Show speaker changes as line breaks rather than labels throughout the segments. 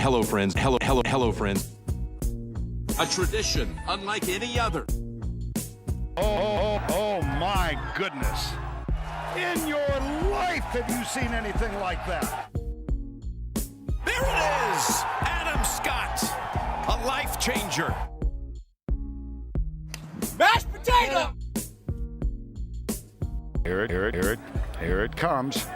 Hello, friends. Hello, friends. A tradition unlike any other.
Oh, my goodness. In your life, have you seen anything like that?
There it is! Adam Scott, a life changer. Mashed potato!
Here it comes.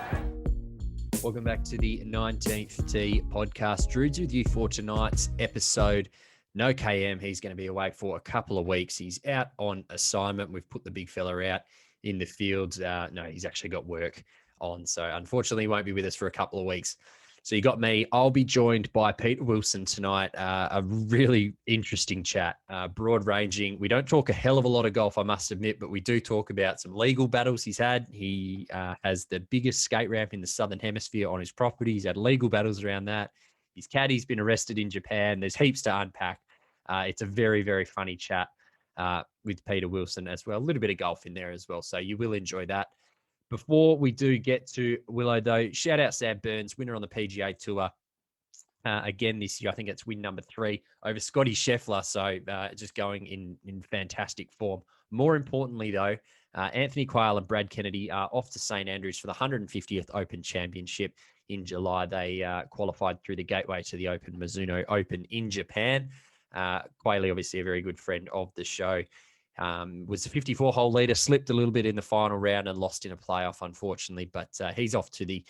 Welcome back to the 19th Tee podcast. Drudes with you for tonight's episode. No KM. He's going to be away for a couple of weeks. He's out on assignment. We've put the big fella out in the fields. No, he's actually got work on. So unfortunately, he won't be with us for a couple of weeks. So you got me. I'll be joined by Peter Wilson tonight. A really interesting chat, broad ranging. We don't talk a hell of a lot of golf, I must admit, but we do talk about some legal battles he's had. He has the biggest skate ramp in the Southern Hemisphere on his property. He's had legal battles around that. His caddy's been arrested in Japan. There's heaps to unpack. It's a very, very funny chat with Peter Wilson as well. A little bit of golf in there as well. So you will enjoy that. Before we do get to Willow, though, shout out Sam Burns, winner on the PGA Tour. Again this year, I think it's win number 3 over Scotty Scheffler. So just going in fantastic form. More importantly, though, Anthony Quayle and Brad Kennedy are off to St Andrews for the 150th Open Championship in July. They qualified through the gateway to the Open Mizuno Open in Japan. Quayle, obviously a very good friend of the show. Was the 54-hole leader, slipped a little bit in the final round and lost in a playoff, unfortunately. But he's off to the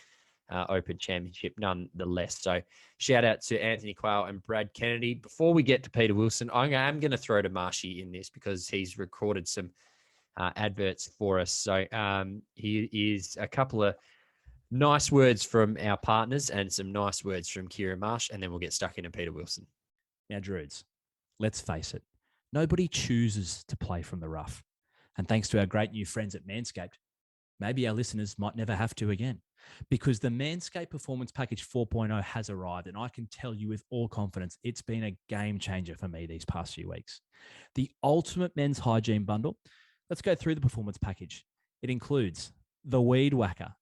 Open Championship nonetheless. So shout out to Anthony Quayle and Brad Kennedy. Before we get to Peter Wilson, I am going to throw to Marshy in this because he's recorded some adverts for us. So he is a couple of nice words from our partners and some nice words from Kieran Marsh, and then we'll get stuck into Peter Wilson.
Now, Drudes, let's face it. Nobody chooses to play from the rough. And thanks to our great new friends at Manscaped, maybe our listeners might never have to again, because the Manscaped Performance Package 4.0 has arrived. And I can tell you with all confidence, it's been a game changer for me these past few weeks. The ultimate men's hygiene bundle. Let's go through the performance package. It includes the Weed Whacker,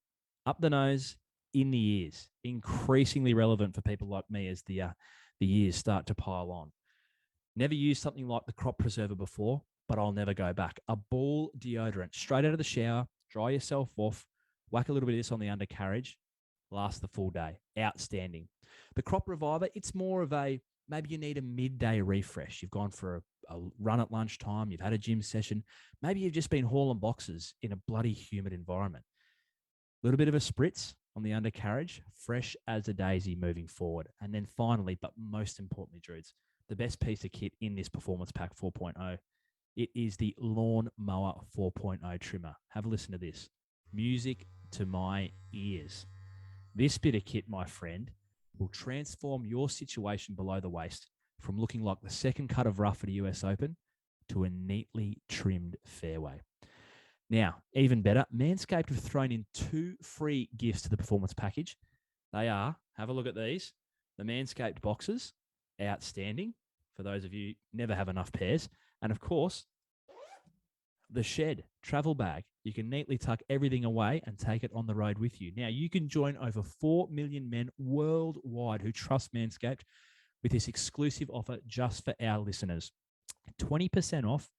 up the nose, in the ears, increasingly relevant for people like me as the ears start to pile on. Never used something like the Crop Preserver before, but I'll never go back. A ball deodorant, straight out of the shower, dry yourself off, whack a little bit of this on the undercarriage, last the full day. Outstanding. The Crop Reviver, it's more of a, maybe you need a midday refresh. You've gone for a run at lunchtime, you've had a gym session, maybe you've just been hauling boxes in a bloody humid environment. A little bit of a spritz on the undercarriage, fresh as a daisy moving forward. And then finally, but most importantly, Drudes, the best piece of kit in this Performance Pack 4.0, it is the Lawn Mower 4.0 trimmer. Have a listen to this. Music to my ears. This bit of kit, my friend, will transform your situation below the waist from looking like the second cut of rough at a US Open to a neatly trimmed fairway. Now, even better, Manscaped have thrown in 2 free gifts to the Performance Package. They are, have a look at these, the Manscaped boxes, outstanding for those of you never have enough pairs, and of course the Shed travel bag. You can neatly tuck everything away and take it on the road with you. Now you can join over 4 million men worldwide who trust Manscaped with this exclusive offer just for our listeners. 20% off,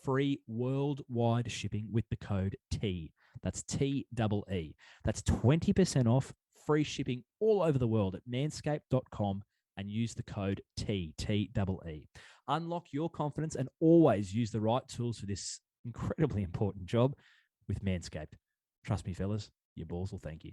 free worldwide shipping with the code T. That's TEE. That's 20% off, free shipping all over the world at manscaped.com. and use the code TEE. Unlock your confidence and always use the right tools for this incredibly important job with Manscaped. Trust me, fellas, your balls will thank you.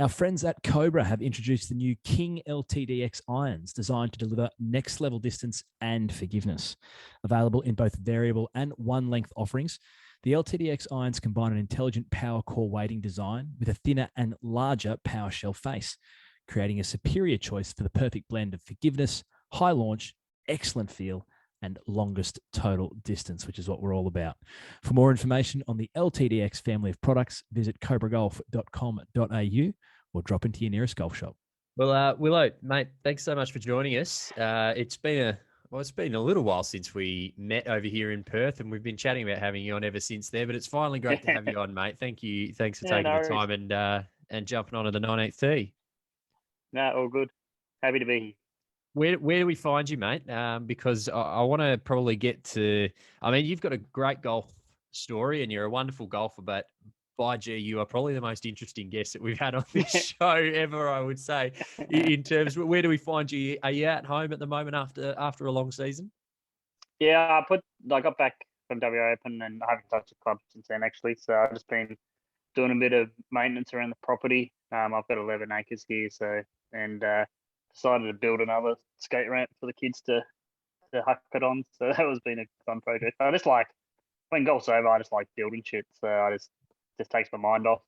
Our friends at Cobra have introduced the new King Ltdx irons designed to deliver next-level distance and forgiveness. Available in both variable and one-length offerings, the Ltdx irons combine an intelligent power core weighting design with a thinner and larger power shell face, creating a superior choice for the perfect blend of forgiveness, high launch, excellent feel, and longest total distance, which is what we're all about. For more information on the Ltdx family of products, visit cobragolf.com.au or drop into your nearest golf shop.
Well, Willow, mate, thanks so much for joining us. It's been a little while since we met over here in Perth, and we've been chatting about having you on ever since there, but it's finally great to have you on, mate. Thank you. Thanks for taking the time and jumping onto the 19th tee.
No, all good. Happy to be here.
Where do we find you, mate? Because I want to probably get to. I mean, you've got a great golf story, and you're a wonderful golfer. But by gee, you are probably the most interesting guest that we've had on this show ever. I would say, in terms of where do we find you? Are you at home at the moment after a long season?
Yeah, I got back from WA Open and I haven't touched the club since then actually. So I've just been doing a bit of maintenance around the property. I've got 11 acres here, so and decided to build another skate ramp for the kids to huck it on. So that has been a fun project. I just like when golf's over, I just like building shit. So I just takes my mind off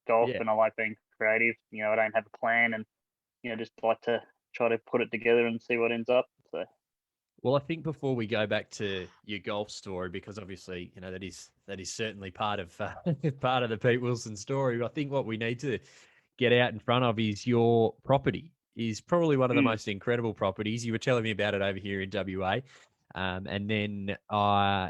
golf,
Yeah.
and I like being creative. I don't have a plan, and just like to try to put it together and see what ends up. So.
Well, I think before we go back to your golf story, because obviously, that is certainly part of part of the Pete Wilson story. I think what we need to get out in front of is your property. Is probably one of the most incredible properties. You were telling me about it over here in WA, and then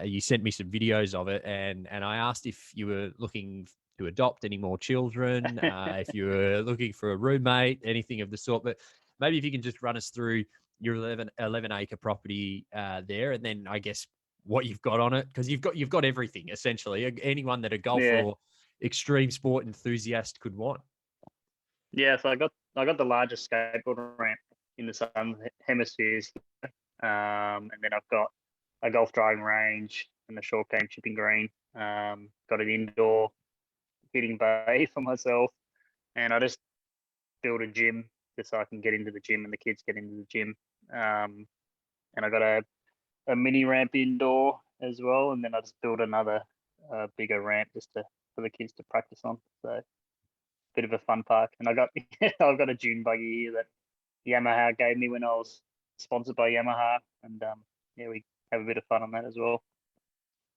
you sent me some videos of it, and I asked if you were looking to adopt any more children, if you were looking for a roommate, anything of the sort. But maybe if you can just run us through your 11 acre property there, and then I guess what you've got on it, because you've got everything essentially. Anyone that a golfer or extreme sport enthusiast could want.
Yeah, so I got the largest skateboard ramp in the Southern Hemispheres, and then I've got a golf driving range and a short game chipping green. Got an indoor hitting bay for myself, and I just built a gym just so I can get into the gym and the kids get into the gym. And I got a mini ramp indoor as well, and then I just built another bigger ramp just for the kids to practice on. So bit of a fun park. And I've got a dune buggy here that Yamaha gave me when I was sponsored by Yamaha, and we have a bit of fun on that as well.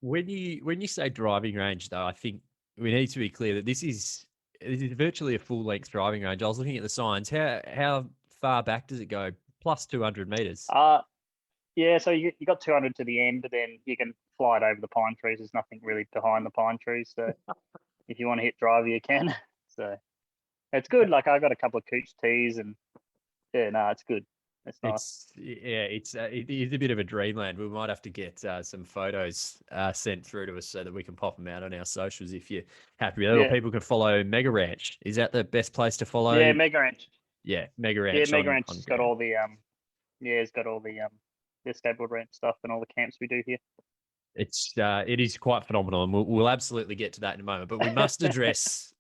When you say driving range, though, I think we need to be clear that this is virtually a full length driving range. I was looking at the signs. How far back does it go? Plus 200 meters.
Yeah, so you got 200 to the end, but then you can fly it over the pine trees. There's nothing really behind the pine trees, so if you want to hit driver, you can. So it's good. Like I got a couple of cooch tees, and it's good. It's nice.
It is a bit of a dreamland. We might have to get some photos sent through to us so that we can pop them out on our socials if you're happy with it. Or people can follow Mega Ranch. Is that the best place to follow?
Yeah, Mega Ranch.
Yeah, Mega Ranch.
Yeah, Mega Ranch has got all the it's got all the skateboard ramp stuff and all the camps we do here.
It is quite phenomenal, and we'll absolutely get to that in a moment. But we must address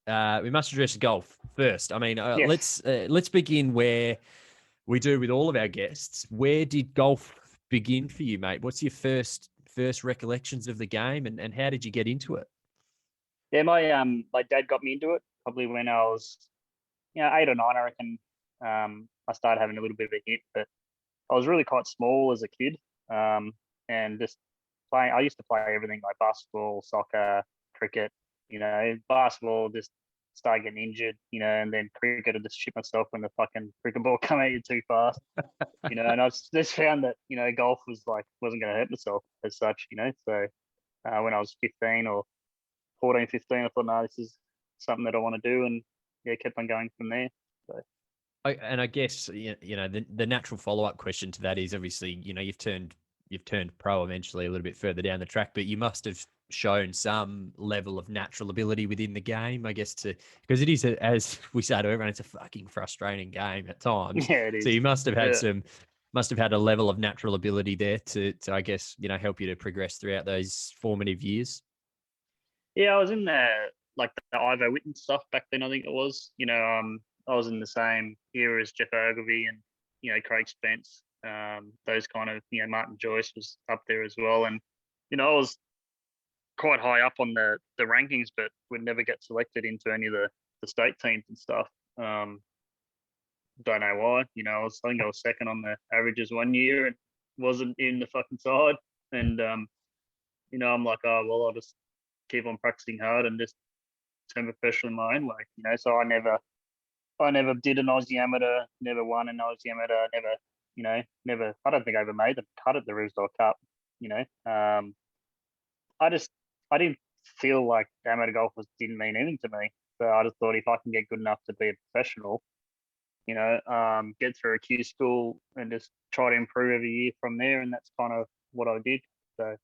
golf first. I mean,
Yes.
let's begin where we do with all of our guests. Where did golf begin for you, mate? What's your first recollections of the game, and how did you get into it?
Yeah, my dad got me into it probably when I was 8 or 9, I reckon. I started having a little bit of a hit, but I was really quite small as a kid, and just playing. I used to play everything like basketball, soccer, cricket. Basketball just started getting injured, and then cricket, I just shit myself when the fucking cricket ball come at you too fast, and I just found that golf wasn't going to hurt myself as such, So when I was 15 or 14, 15, I thought, no, this is something that I want to do, and kept on going from there. So.
I guess the natural follow up question to that is obviously you've turned pro eventually a little bit further down the track, but you must have shown some level of natural ability within the game, I guess, because it is, as we say to everyone, it's a fucking frustrating game at times.
Yeah, it is.
So you must have had a level of natural ability there to I guess help you to progress throughout those formative years.
Yeah, I was in the Ivo Witten stuff back then. I think it was. I was in the same era as Jeff Ogilvy and Craig Spence. Those kind of Martin Joyce was up there as well, and I was quite high up on the rankings, but would never get selected into any of the state teams and stuff. Don't know why. I think I was second on the averages one year and wasn't in the fucking side. And I'm like, oh well, I'll just keep on practicing hard and just turn professional in my own way. So I never did an Aussie amateur, never won an Aussie amateur, never. I don't think I ever made the cut at the Roosevelt Cup. I didn't feel like amateur golf didn't mean anything to me. So I just thought if I can get good enough to be a professional, get through a Q school and just try to improve every year from there. And that's kind of what I did. So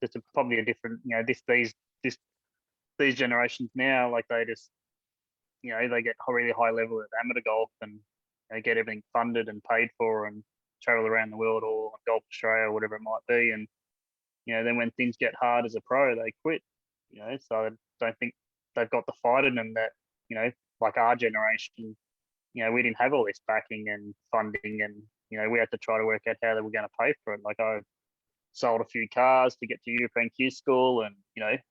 just probably a different, these generations now, like they just, they get really high level at amateur golf and they get everything funded and paid for and travel around the world or Golf Australia or whatever it might be. And, then when things get hard as a pro, they quit, so I don't think they've got the fight in them that, like our generation, we didn't have all this backing and funding and, we had to try to work out how they were going to pay for it. Like I sold a few cars to get to European Q school and,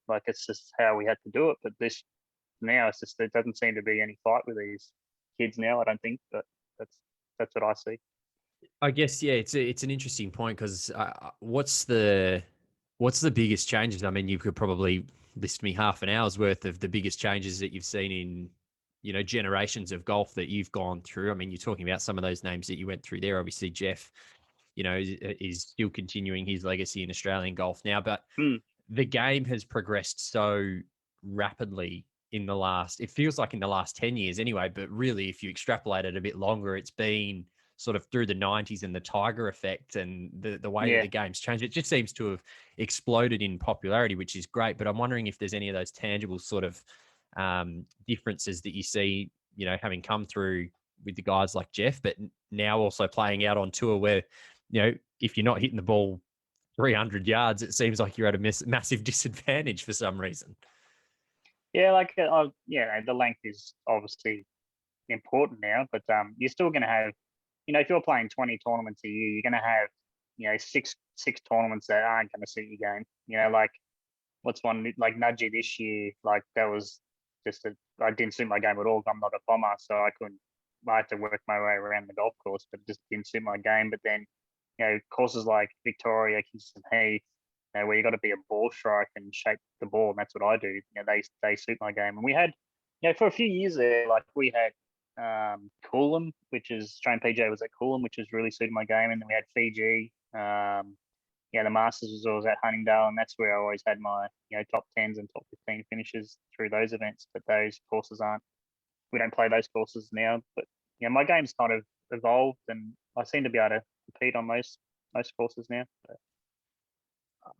like it's just how we had to do it. But this now it's just, there doesn't seem to be any fight with these kids now, I don't think, but that's what I see.
I guess, yeah, it's an interesting point because what's the biggest changes? I mean, you could probably list me half an hour's worth of the biggest changes that you've seen in, generations of golf that you've gone through. I mean, you're talking about some of those names that you went through there. Obviously, Jeff, is still continuing his legacy in Australian golf now, but the game has progressed so rapidly in the last, it feels like in the last 10 years anyway, but really if you extrapolate it a bit longer, it's been sort of through the 90s and the Tiger effect and the way that the game's changed. It just seems to have exploded in popularity, which is great. But I'm wondering if there's any of those tangible sort of differences that you see, having come through with the guys like Jeff, but now also playing out on tour where, if you're not hitting the ball 300 yards, it seems like you're at a massive disadvantage for some reason.
Yeah, like the length is obviously important now, but you're still going to have, if you're playing 20 tournaments a year, you're going to have, six tournaments that aren't going to suit your game. Like what's one like Nudgy this year? Like that was just I didn't suit my game at all. I'm not a bomber, so I had to work my way around the golf course, but it just didn't suit my game. But then, courses like Victoria, Kingston Heath, where you got to be a ball strike and shape the ball, and that's what I do. They suit my game. And we had, for a few years there, like we had Coolum, which is Australian PGA was at Coolum, which was really suited my game, and then we had Fiji. The Masters was always at Huntingdale, and that's where I always had my top 10s and top 15 finishes through those events. But those courses we don't play those courses now. But my game's kind of evolved, and I seem to be able to compete on most courses now. So.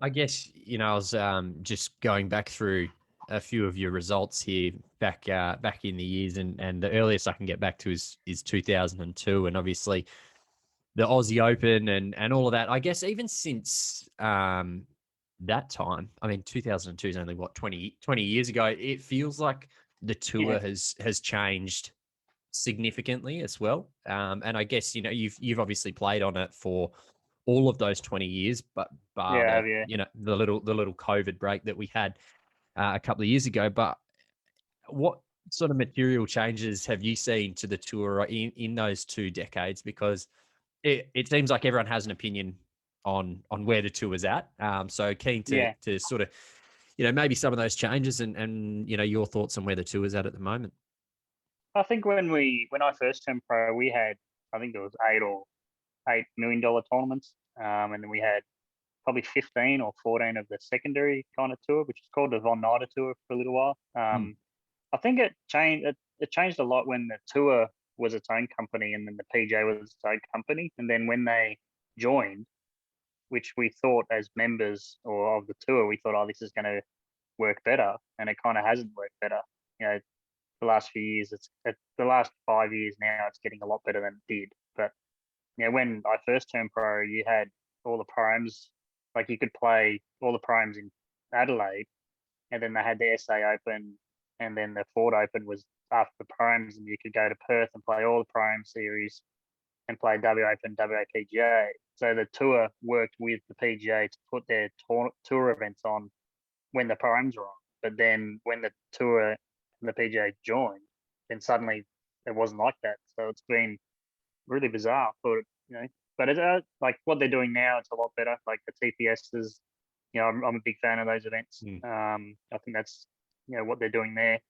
I guess, I was just going back through a few of your results here back in the years, and the earliest I can get back to is 2002, and obviously the Aussie Open and all of that. I guess even since that time, I mean, 2002 is only what 20 years ago. It feels like the tour has changed significantly as well. And I guess you've obviously played on it for all of those 20 years, but the little COVID break that we had a couple of years ago. But what sort of material changes have you seen to the tour in those 2 decades? Because it seems like everyone has an opinion on where the tour is at. So keen to sort of, maybe some of those changes and your thoughts on where the tour is at the moment.
I think when I first turned pro, we had, I think it was $8 million tournaments. And then we had probably 15 or 14 of the secondary kind of tour, which is called the Von Nider Tour for a little while. I think it changed a lot when the tour was its own company and then the PJ was its own company. And then when they joined, which we thought as members or of the tour, we thought, this is going to work better. And it kind of hasn't worked better. The last few years, the last 5 years now, it's getting a lot better than it did. But when I first turned pro, you had all the primes, like you could play all the primes in Adelaide, and then they had the SA Open, and then the Ford Open was after the primes, and you could go to Perth and play all the prime series and play W Open, WAPGA. So the tour worked with the PGA to put their tour events on when the primes were on. But then when the tour and the PGA joined, then suddenly it wasn't like that. So it's been really bizarre. But it's like what they're doing now, it's a lot better. Like the TPSs, I'm a big fan of those events. I think that's what they're doing there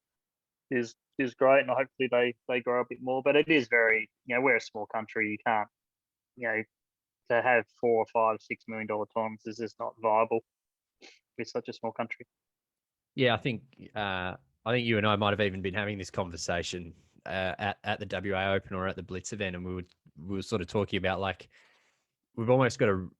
is great, and hopefully they grow a bit more. But it is very, we're a small country. You can't, to have $4, $5, $6 million tournaments is just not viable with such a small country.
Yeah, I think you and I might have even been having this conversation at the WA Open or at the Blitz event, and we were sort of talking about, like, we've almost got to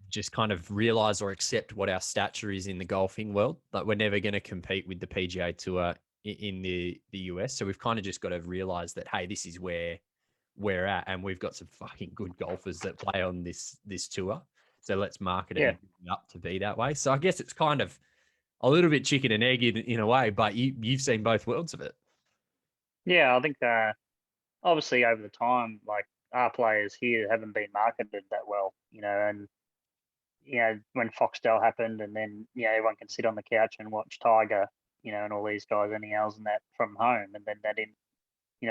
just kind of realize or accept what our stature is in the golfing world. Like, we're never going to compete with the PGA Tour in the US. So we've kind of just got to realize that, hey, this is where we're at, and we've got some fucking good golfers that play on this tour. So let's market it and build it up to be that way. So I guess it's kind of a little bit chicken and egg in a way, but you've seen both worlds of it.
Yeah, I think obviously over the time, like, our players here haven't been marketed that well, and when Foxtel happened, and then everyone can sit on the couch and watch Tiger, and all these guys, any else and that from home, and then that didn't,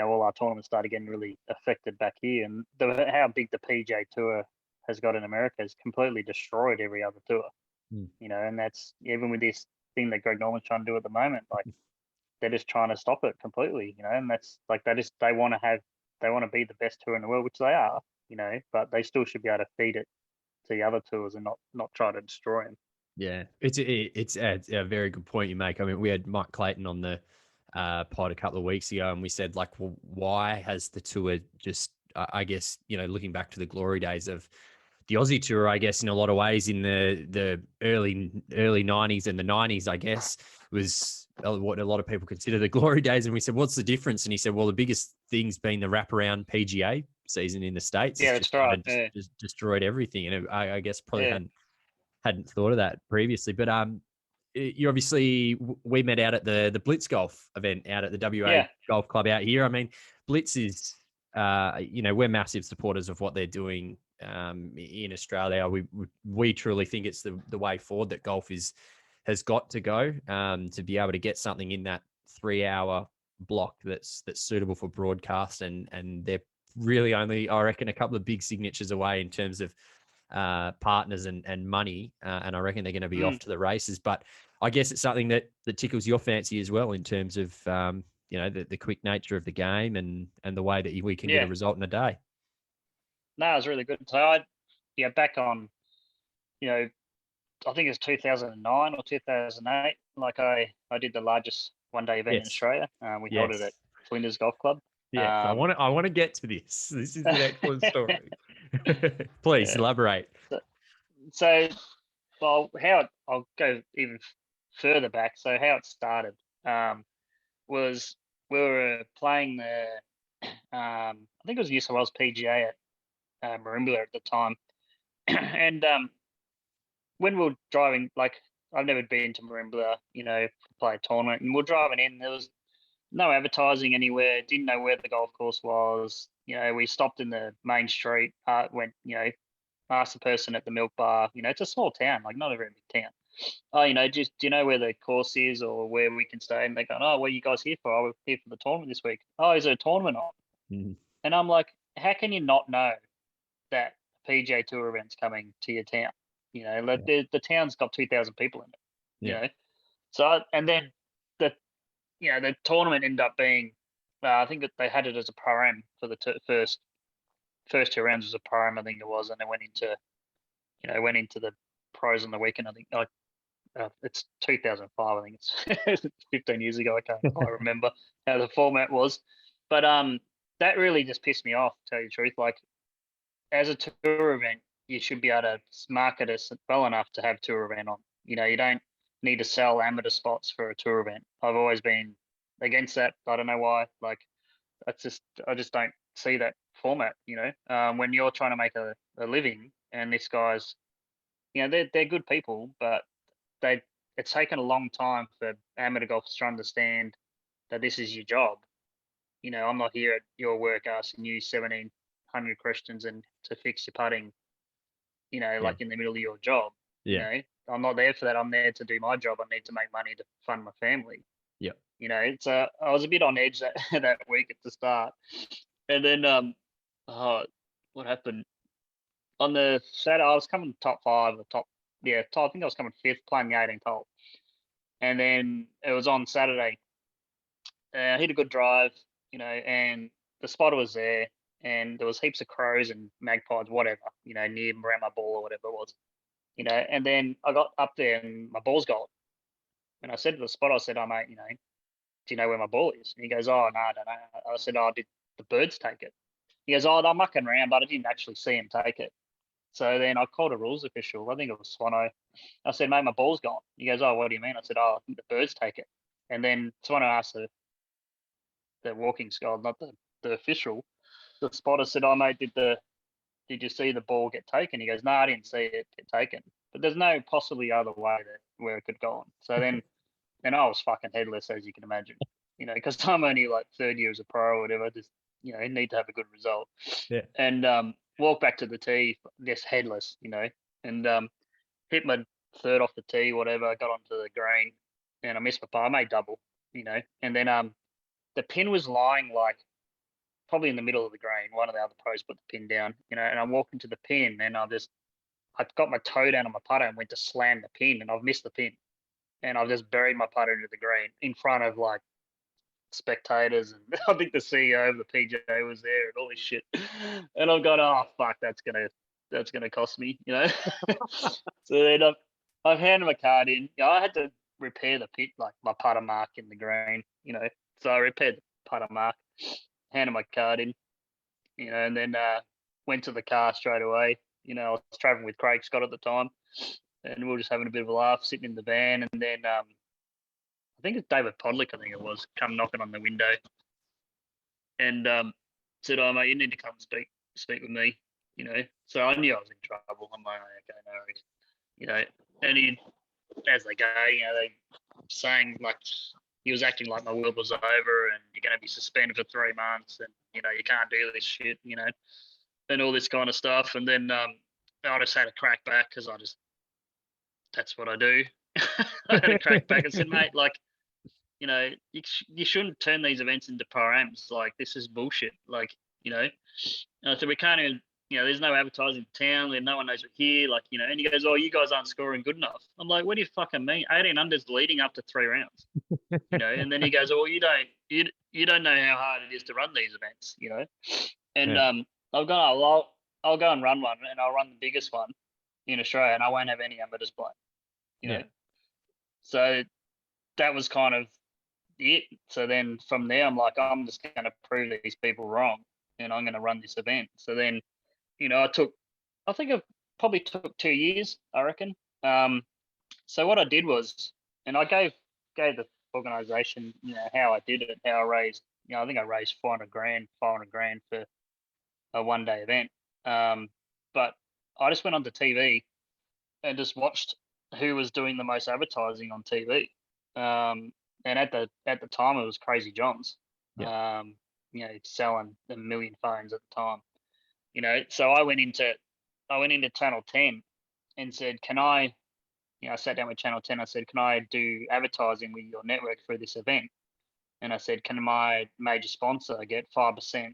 all our tournaments started getting really affected back here, and how big the PGA Tour has got in America has completely destroyed every other tour, and that's even with this thing that Greg Norman's trying to do at the moment, like, they're just trying to stop it completely, and that's like, they want to be the best tour in the world, which they are, but they still should be able to feed it to the other tours and not try to destroy them.
Yeah, it's a very good point you make. I mean, we had Mike Clayton on the pod a couple of weeks ago, and we said, like, well, why has the tour just, I guess, looking back to the glory days of the Aussie Tour, I guess, in a lot of ways, in the early 90s and the 90s, I guess, was what a lot of people consider the glory days. And we said, what's the difference? And he said, well, the biggest thing's been the wraparound PGA season in the States.
Yeah,
it's
that's right.
Just destroyed everything. And I guess probably hadn't thought of that previously. But you obviously, we met out at the Blitz Golf event out at the WA Golf Club out here. I mean, Blitz is, we're massive supporters of what they're doing in Australia. We truly think it's the way forward that golf has got to go, to be able to get something in that 3-hour block that's suitable for broadcast, and they're really only, I reckon, a couple of big signatures away in terms of partners and money, and I reckon they're going to be off to the races. But I guess it's something that tickles your fancy as well, in terms of the quick nature of the game and the way that we can get a result in a day.
No, it was really good. So back on, I think it was 2009 or 2008. Like, I did the largest one-day event in Australia. We held it at Flinders Golf Club.
Yes, I want to get to this. This is an excellent story. Please elaborate.
So, well, I'll go even further back. So how it started was, we were playing I think it was New South Wales PGA at Merimbula at the time, and when we were driving, like, I've never been to Merimbula, to play a tournament, and we're driving in. There was no advertising anywhere. Didn't know where the golf course was. We stopped in the main street. Went, asked the person at the milk bar. It's a small town, like, not a very big town. Oh, just, do you know where the course is or where we can stay? And they go, oh, what are you guys here for? Oh, we're here for the tournament this week. Oh, is there a tournament on?
Mm-hmm.
And I'm like, how can you not know that PGA Tour event's coming to your town? The town's got 2,000 people in it. So, and then the tournament ended up being, I think that they had it as a pro-am for the first 2 rounds was a pro-am, I think it was, and then went into the pros on the weekend. I think it's 2005. I think it's 15 years ago. I can't quite remember how the format was, but that really just pissed me off, to tell you the truth. Like, as a tour event, you should be able to market us well enough to have tour event on. You don't need to sell amateur spots for a tour event. I've always been against that. I don't know why. Like, I just don't see that format. When you're trying to make a living, and this guy's, they're good people, but it's taken a long time for amateur golfers to understand that this is your job. I'm not here at your work asking you 1,700 questions and to fix your putting, like in the middle of your job. I'm not there for that. I'm there to do my job. I need to make money to fund my family. I was a bit on edge that week at the start, and then what happened on the Saturday? I was coming top 5 or top. I think I was coming 5th, playing the 18th hole, and then it was on Saturday. I hit a good drive, and the spotter was there, and there was heaps of crows and magpies, whatever, near around my ball or whatever it was, and then I got up there and my ball's gone. And I said to the spotter, I said, oh, mate, do you know where my ball is? And he goes, oh, no, I don't know. I said, oh, did the birds take it? He goes, oh, they're mucking around, but I didn't actually see him take it. So then I called a rules official. I think it was Swano. I said, mate, my ball's gone. He goes, oh, what do you mean? I said, oh, I think the birds take it. And then Swano asked the walking squad, not the official, the spotter said, oh, mate, did you see the ball get taken? He goes, no, I didn't see it get taken. But there's no possibly other way where it could go on. So then I was fucking headless, as you can imagine, because I'm only like third year as a pro or whatever. Just, need to have a good result.
Yeah.
And walk back to the tee, just headless, and hit my third off the tee, whatever. I got onto the green and I missed my par. I made double, and then the pin was lying like probably in the middle of the green. One of the other pros put the pin down, and I'm walking to the pin and I got my toe down on my putter and went to slam the pin and I've missed the pin. And I've just buried my putter into the green in front of like spectators. And I think the CEO of the PGA was there and all this shit. And I've gone, oh, fuck, that's going to cost me, So then I've handed my card in. I had to repair the pit, like my putter mark in the green, So I repaired the putter mark, handed my card in, and then went to the car straight away. I was traveling with Craig Scott at the time, and we were just having a bit of a laugh, sitting in the van. And then I think it's David Podlick, come knocking on the window and said, oh, mate, you need to come speak with me, So I knew I was in trouble. I'm like, okay, no worries, and he, as they go, they saying like he was acting like my world was over and you're going to be suspended for 3 months and, you can't do this shit, and all this kind of stuff. And then I just had a crack back because that's what I do. I had a crack back and said, mate, like, you shouldn't turn these events into pro-ams. Like, this is bullshit. Like, and I said, we can't even, there's no advertising in town. No one knows we're here. Like, and he goes, oh, you guys aren't scoring good enough. I'm like, what do you fucking mean? 18 unders leading up to 3 rounds, and then he goes, oh, you don't know how hard it is to run these events, and I've gone, oh, well, I'll go and run one and I'll run the biggest one in Australia and I won't have any under display, So that was kind of it. So then from there, I'm like, I'm just going to prove these people wrong and I'm going to run this event. So then, I think it probably took 2 years, I reckon. So what I did was, and I gave the organization, how I did it, how I raised, I think I raised 500 grand for a 1-day event. But I just went onto TV and just watched who was doing the most advertising on TV. And at the time it was Crazy John's, selling 1 million phones at the time, So I went into Channel 10 and said, can I, I sat down with Channel 10. I said, can I do advertising with your network for this event? And I said, can my major sponsor get 5%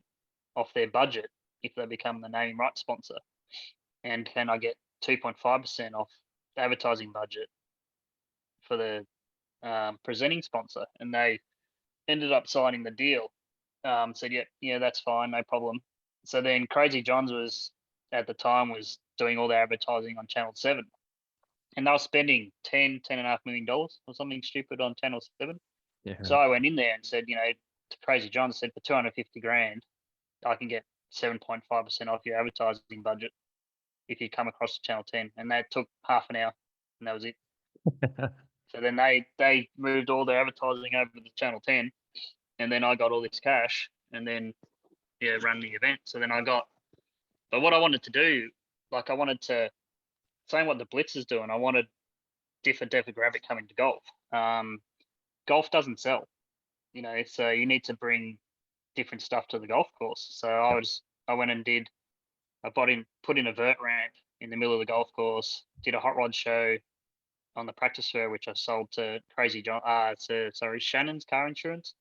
off their budget if they become the naming rights sponsor? And can I get 2.5% off the advertising budget for the presenting sponsor? And they ended up signing the deal. Said, yeah, that's fine, no problem. So then Crazy John's was, at the time, was doing all their advertising on Channel 7. And they were spending $10.5 million or something stupid on Channel 7.
Yeah.
So I went in there and said, to Crazy John, said, for 250 grand, I can get 7.5% off your advertising budget if you come across to Channel 10. And that took half an hour and that was it. So then they moved all their advertising over to Channel 10 and then I got all this cash and then, run the event. So then but what I wanted to do, like I wanted to, same what the Blitz is doing, I wanted different demographic coming to golf. Golf doesn't sell, so you need to bring different stuff to the golf course. So I went and put in a vert ramp in the middle of the golf course, did a hot rod show on the practice fair, which I sold to Shannon's Car Insurance,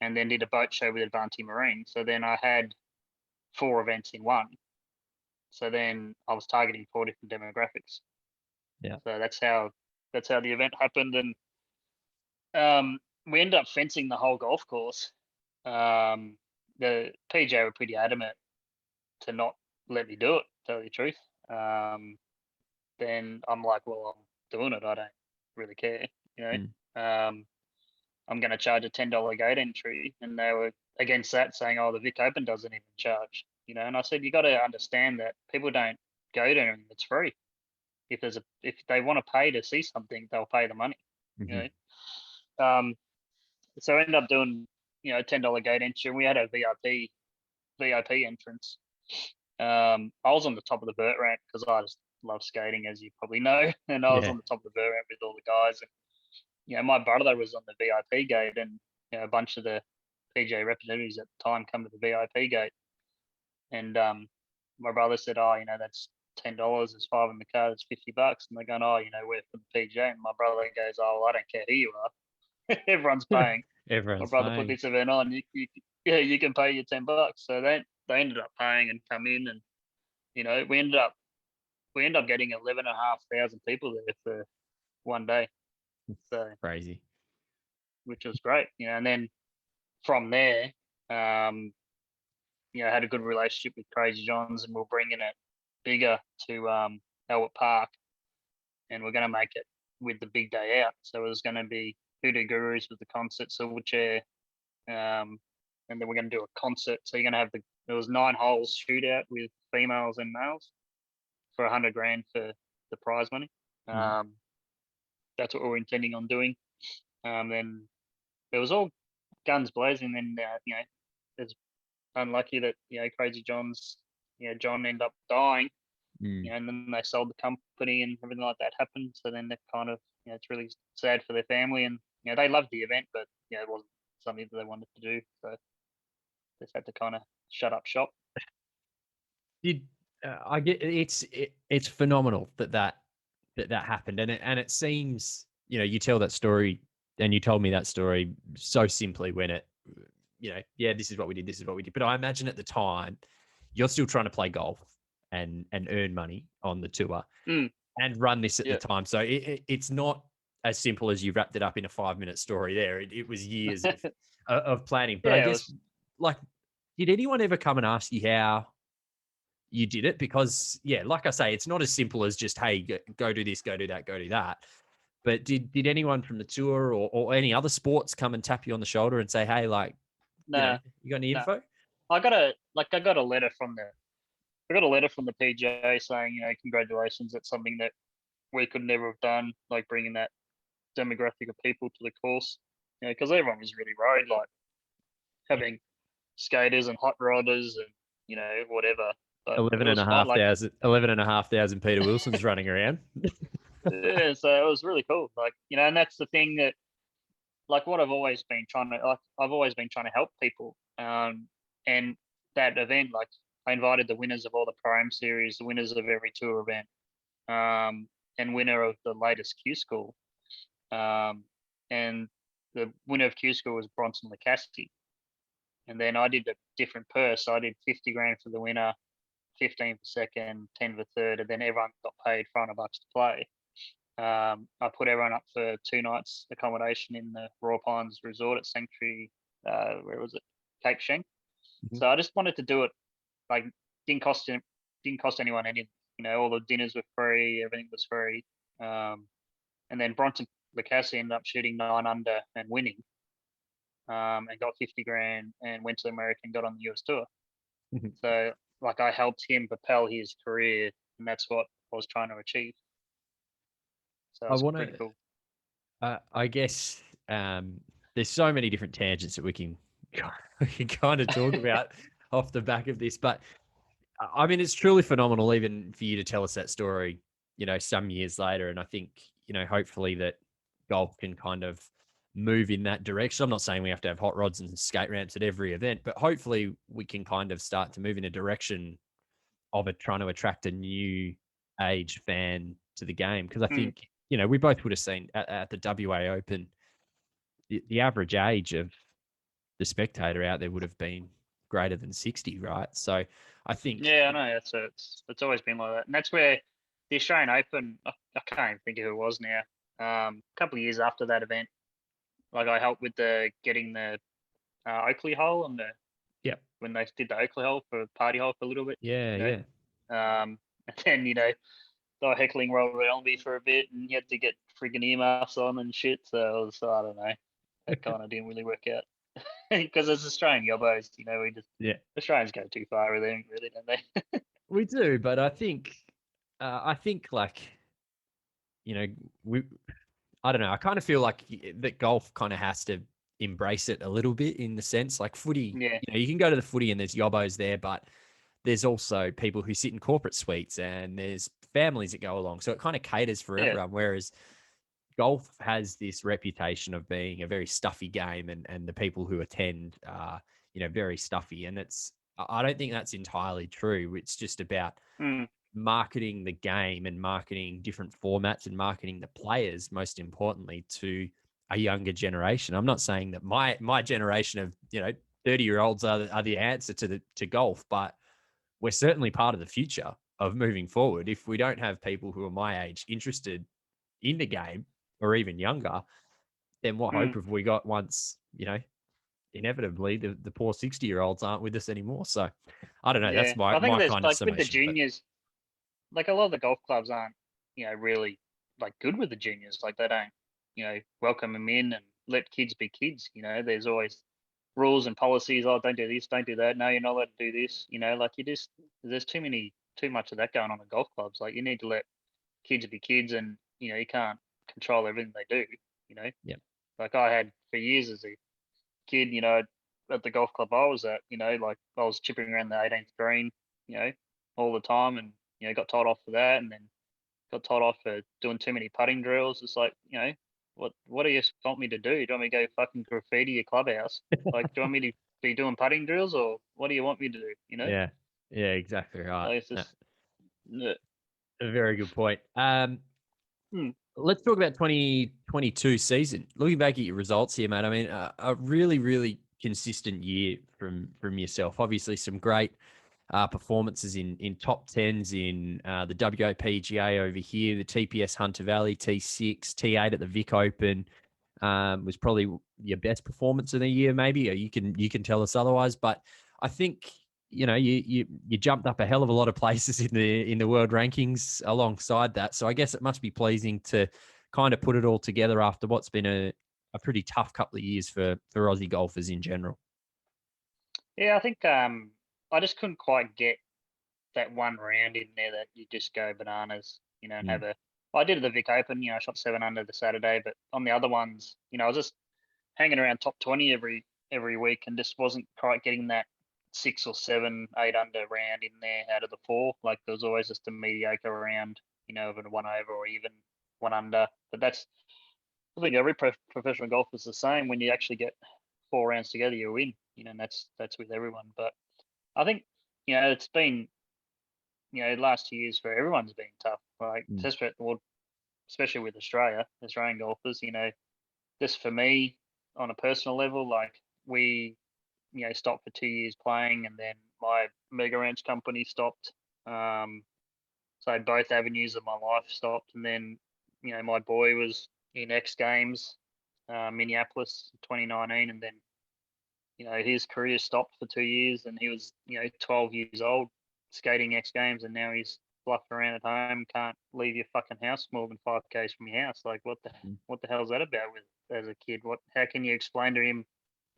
and then did a boat show with Advanti Marine. So then I had 4 events in one. So then I was targeting 4 different demographics.
Yeah.
So that's how the event happened, and we ended up fencing the whole golf course. The PJ were pretty adamant to not let me do it, to tell you the truth. Then I'm like, well, I'm doing it. I don't really care, I'm going to charge a $10 gate entry, and they were against that, saying, "Oh, the Vic Open doesn't even charge." And I said, you got to understand that people don't go to them; it's free. If they want to pay to see something, they'll pay the money. So I ended up doing $10 gate entry, and we had a VIP entrance. I was on the top of the vert ramp because I just love skating, as you probably know, and I was on the top of the vert ramp with all the guys. And my brother was on the VIP gate, and a bunch of the PGA representatives at the time come to the VIP gate. And my brother said, "Oh, that's $10. There's 5 in the car. It's $50." And they're going, "Oh, we're from the PGA." And my brother goes, "Oh, well, I don't care who you are. Everyone's paying.
Everyone's
My brother
paying.
put this event on. You can pay your $10." So they ended up paying and come in, and we ended up getting 11,500 people there for one day. So
Crazy.
which was great. And then from there, had a good relationship with Crazy Johns, and we're bringing it bigger to Albert Park, and we're going to make it with the big day out. So it was going to be Hoodoo Gurus with the concert, Silverchair, and then we're going to do a concert. So you're going to have there was 9 holes shootout with females and males for $100 grand for the prize money. That's what we're intending on doing. Then it was all guns blazing. Then it's unlucky that Crazy John's John ended up dying. And then they sold the company and everything like that happened. So then they're kind of it's really sad for their family, and they loved the event, but it wasn't something that they wanted to do. So just had to kind of shut up shop.
I get it's phenomenal that happened, and it seems you tell that story, and you told me that story so simply when it this is what we did, but I imagine at the time you're still trying to play golf and earn money on the tour and run this at the time, so it's not as simple as you wrapped it up in a 5-minute story there. It was years of planning. But I guess did anyone ever come and ask you how you did it? Because like I say, it's not as simple as just, hey, go do this, go do that, go do that. But did anyone from the tour or any other sports come and tap you on the shoulder and say, hey, like, you got any info?
I got a letter from the PGA saying, congratulations, that's something that we could never have done, like bringing that demographic of people to the course, because everyone was really worried, like having skaters and hot rodders and whatever. But
11,500 Peter Wilsons running around.
Yeah, so it was really cool. Like, and that's the thing that, like, what I've always been trying to help people. And that event, like, I invited the winners of all the Pro-Am series, the winners of every tour event, and winner of the latest Q School. And the winner of Q School was Bronson Lacassie. And then I did a different purse. I did 50 grand for the winner, 15 for second, 10 for third, and then everyone got paid $400 to play. I put everyone up for 2 nights accommodation in the Royal Pines Resort at Sanctuary, where was it? Cape Schenck. Mm-hmm. So I just wanted to do it, like, didn't cost anyone anything. All the dinners were free, everything was free. And then Bronson Lacassie ended up shooting 9 under and winning, and got 50 grand and went to America and got on the US tour. Mm-hmm. So, like, I helped him propel his career, and that's what I was trying to achieve. So I want pretty cool.
I guess there's so many different tangents that we can kind of talk about off the back of this, but I mean, it's truly phenomenal even for you to tell us that story, some years later. And I think, hopefully that golf can kind of move in that direction. I'm not saying we have to have hot rods and skate ramps at every event, but hopefully we can kind of start to move in a direction of it, trying to attract a new age fan to the game. Because I think, we both would have seen at the WA Open, the average age of the spectator out there would have been greater than 60, right? So I think...
Yeah, I know. It's always been like that. And that's where the Australian Open, I can't even think of who it was now, a couple of years after that event, like, I helped with getting the Oakley hole and when they did the Oakley hole for party hole for a little bit.
Yeah.
And then, they were heckling Robert Elby for a bit, and you had to get freaking earmuffs on and shit. So it was, I don't know. that kind of didn't really work out because it's Australian yobbos. We just Australians go too far with them, really, don't they?
We do, but I think like, we I don't know. I kind of feel like that golf kind of has to embrace it a little bit in the sense like footy.
Yeah.
You can go to the footy and there's yobbos there, but there's also people who sit in corporate suites and there's families that go along. So it kind of caters for everyone. Whereas golf has this reputation of being a very stuffy game, and the people who attend are, very stuffy. And I don't think that's entirely true. It's just about marketing the game and marketing different formats and marketing the players, most importantly, to a younger generation. I'm not saying that my generation of 30-year-olds are the answer to golf, but we're certainly part of the future of moving forward. If we don't have people who are my age interested in the game or even younger, then what hope have we got once inevitably the poor 60-year-olds aren't with us anymore? So I don't know. That's my
I think there's
kind of
like with the
summation.
juniors, like a lot of the golf clubs aren't really like good with the juniors. Like they don't welcome them in and let kids be kids. There's always rules and policies. Oh, don't do this, don't do that. No, you're not allowed to do this. Like there's too much of that going on in golf clubs. Like you need to let kids be kids, and you can't control everything they do.
Yeah.
Like I had for years as a kid, at the golf club I was at, like I was chipping around the 18th green, all the time, and got told off for that, and then got told off for doing too many putting drills. It's like, what do you want me to do? Do you want me to go fucking graffiti your clubhouse? Like, do you want me to be doing putting drills, or what do you want me to do?
Yeah, exactly right.
Like, it's just,
A very good point.
Hmm.
Let's talk about 2022 season. Looking back at your results here, mate, I mean, a really, really consistent year from yourself. Obviously, some great performances in top tens in the WOPGA over here, the TPS Hunter Valley, T6, T8 at the Vic Open was probably your best performance of the year, maybe. Or you can tell us otherwise, but I think you jumped up a hell of a lot of places in the world rankings alongside that. So I guess it must be pleasing to kind of put it all together after what's been a pretty tough couple of years for Aussie golfers in general.
Yeah, I think I just couldn't quite get that one round in there that you just go bananas, and have a. I did at the Vic Open, I shot 7 under the Saturday, but on the other ones, I was just hanging around top 20 every week and just wasn't quite getting that 6 or 7, 8 under round in there out of the 4. Like there was always just a mediocre round, of a 1 over or even 1 under. But I think every professional golfer is the same. When you actually get 4 rounds together, you win. And that's with everyone. But I think it's been last 2 years for everyone's been tough. Like especially with Australian golfers. Just for me on a personal level, like we stopped for 2 years playing, and then my mega ranch company stopped. So both avenues of my life stopped, and then my boy was in X Games, Minneapolis, 2019, and then his career stopped for 2 years, and he was 12 years old skating X Games, and now he's bluffing around at home, can't leave your fucking house more than 5 k's from your house. Like what the hell's that about with as a kid? How can you explain to him,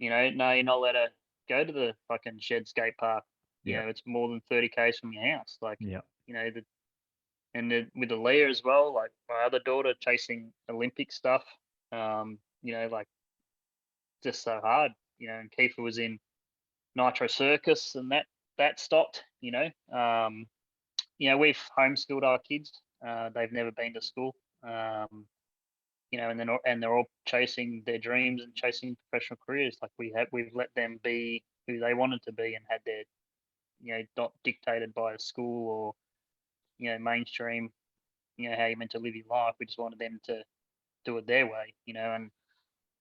no, you're not allowed to go to the fucking Shed skate park. It's more than 30 k's from your house. Like, with the Leah as well, like my other daughter chasing Olympic stuff, like just so hard, and Kiefer was in Nitro Circus, and that stopped, we've homeschooled our kids. They've never been to school. And they're all chasing their dreams and chasing professional careers. Like we've let them be who they wanted to be and had their, not dictated by a school or, mainstream, how you're meant to live your life. We just wanted them to do it their way, and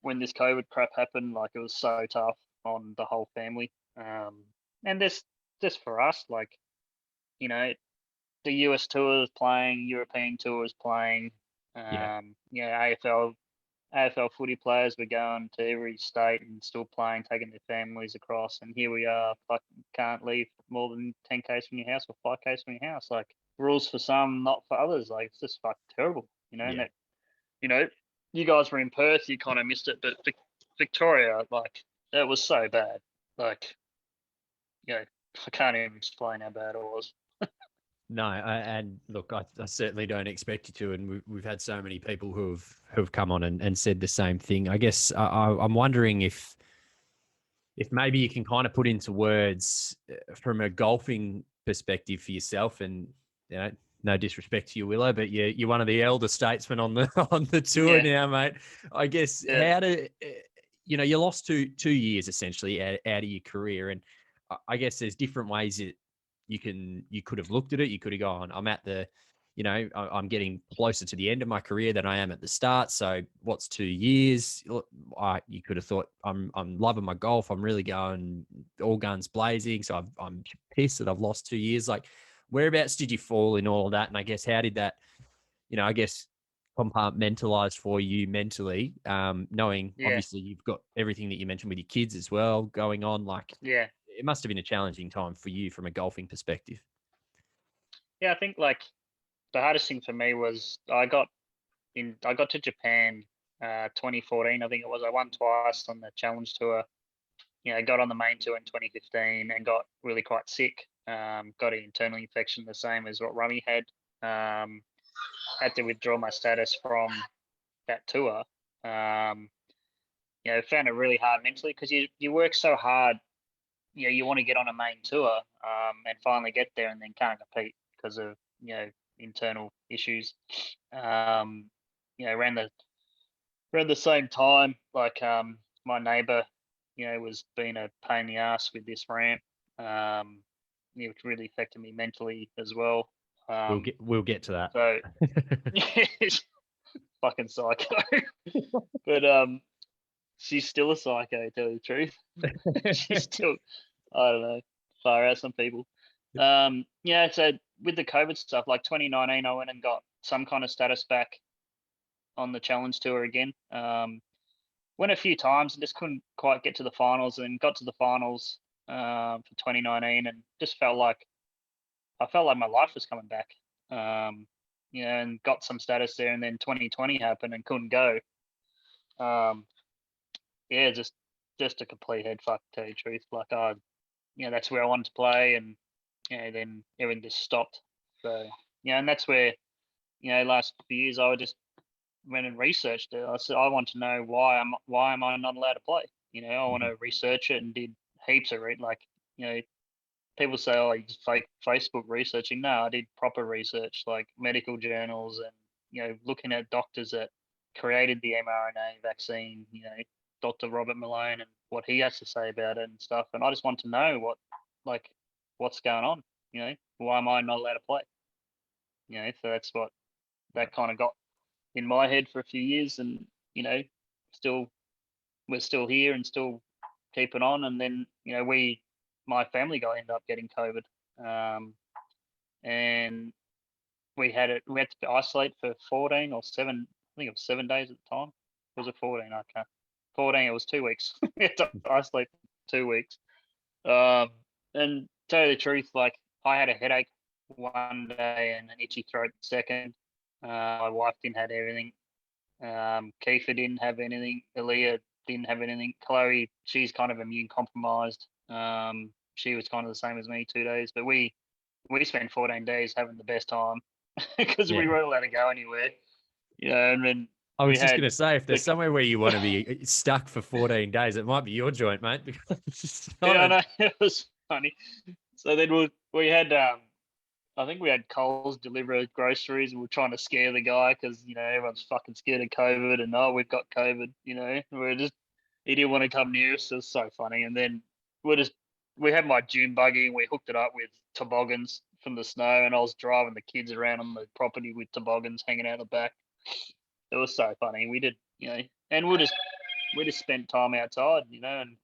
when this COVID crap happened, like it was so tough on the whole family. And this just for us, like, the US tour is playing, European tour is playing, AFL footy players were going to every state and still playing, taking their families across, and here we are, fucking can't leave more than 10 k's from your house or 5 k's from your house. Like rules for some, not for others. Like it's just fucking terrible, and that, you guys were in Perth, you kind of missed it, but Victoria, like, it was so bad. Like, I can't even explain how bad it was.
No, and look, I certainly don't expect you to, and we've had so many people who've come on and said the same thing. I guess I'm wondering if maybe you can kind of put into words from a golfing perspective for yourself, and no disrespect to you, Willow, but you're one of the elder statesmen on the tour now, mate. I guess how to you lost two years essentially out of your career, and I guess there's different ways that you could have looked at it. You could have gone, I'm at the, I'm getting closer to the end of my career than I am at the start. So what's 2 years? You could have thought, I'm loving my golf. I'm really going all guns blazing. So I'm pissed that I've lost 2 years. Like, whereabouts did you fall in all of that? And I guess how did that, I guess compartmentalize for you mentally, knowing obviously you've got everything that you mentioned with your kids as well going on. Like, it must have been a challenging time for you from a golfing perspective.
Yeah, I think like the hardest thing for me was I got to Japan 2014, I think it was. I won twice on the Challenge Tour. Got on the main tour in 2015 and got really quite sick. Got an internal infection, the same as what Rummy had. Had to withdraw my status from that tour. Found it really hard mentally because you work so hard. You want to get on a main tour and finally get there and then can't compete because of, internal issues. Around the same time, like my neighbor, was being a pain in the ass with this ramp, which really affected me mentally as well.
We'll get to that.
So, fucking psycho. But she's still a psycho, to tell you the truth. She's still, I don't know, far out some people. So with the COVID stuff, like 2019, I went and got some kind of status back on the Challenge Tour again. Went a few times and just couldn't quite get to the finals, and got to the finals for 2019 and just felt like my life was coming back. And got some status there, and then 2020 happened and couldn't go. Just a complete head fuck, to tell you the truth. Like, that's where I wanted to play, and then everything just stopped. So and that's where last few years I just went and researched it. I said I want to know why am I not allowed to play? I want to research it, and did heaps of it. Like, people say, oh, you just fake Facebook researching. No, I did proper research, like medical journals, and looking at doctors that created the mRNA vaccine. Dr. Robert Malone, and what he has to say about it and stuff. And I just want to know what's going on. Why am I not allowed to play? So that's what that kind of got in my head for a few years, and we're still here and still keeping on. And then my family ended up getting COVID, and we had to isolate for 14 or 7. I think it was 7 days at the time. Was it 14? I can't. 14. It was 2 weeks. We had to isolate for 2 weeks. And to tell you the truth, like, I had a headache one day and an itchy throat the second. My wife didn't have everything. Kiefer didn't have anything. Aaliyah didn't have anything. Chloe, she's kind of immune compromised. She was kind of the same as me, 2 days. But we spent 14 days having the best time because we weren't allowed to go anywhere. And then
I was just going to say, if there's somewhere where you want to be stuck for 14 days, it might be your joint, mate. Because
I know, it was funny. So then we had, I think we had Coles deliver groceries, and we're trying to scare the guy because, everyone's fucking scared of COVID, and we've got COVID, he didn't want to come near us. It was so funny. And then we had my dune buggy, and we hooked it up with toboggans from the snow, and I was driving the kids around on the property with toboggans hanging out the back. It was so funny. We did, and we just spent time outside, and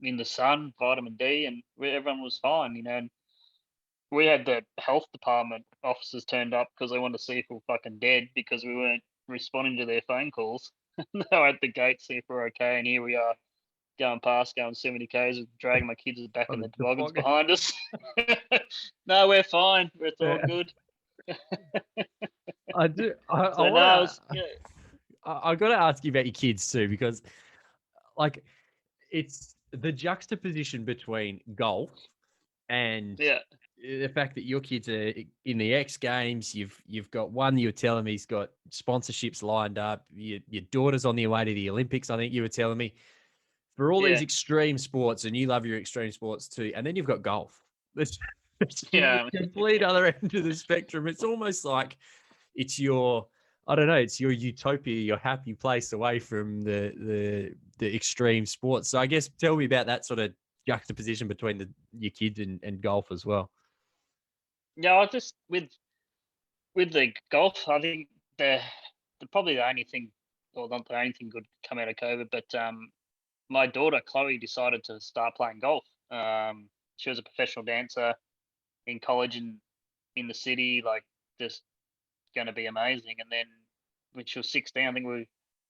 in the sun, vitamin D, and everyone was fine, and we had the health department officers turned up because they wanted to see if we were fucking dead because we weren't responding to their phone calls. They were at the gate, see if we're okay, and here we are going 70 k's, dragging my kids back in the toboggans behind us. No, we're fine. It's all good.
I do. I got to ask you about your kids too, because like it's the juxtaposition between golf and the fact that your kids are in the X Games. You've got one you were telling me he's got sponsorships lined up. Your daughter's on their way to the Olympics, I think you were telling me. For all these extreme sports, and you love your extreme sports too, and then you've got golf. It's the complete other end of the spectrum. It's almost like it's your, I don't know, it's your utopia, your happy place away from the extreme sports. So I guess tell me about that sort of juxtaposition between your kids and golf as well.
Yeah, I just with the golf, I think probably the only thing, or not the only thing good come out of COVID, but my daughter Chloe decided to start playing golf. She was a professional dancer in college and in the city, like just going to be amazing. And then when she was 16, I think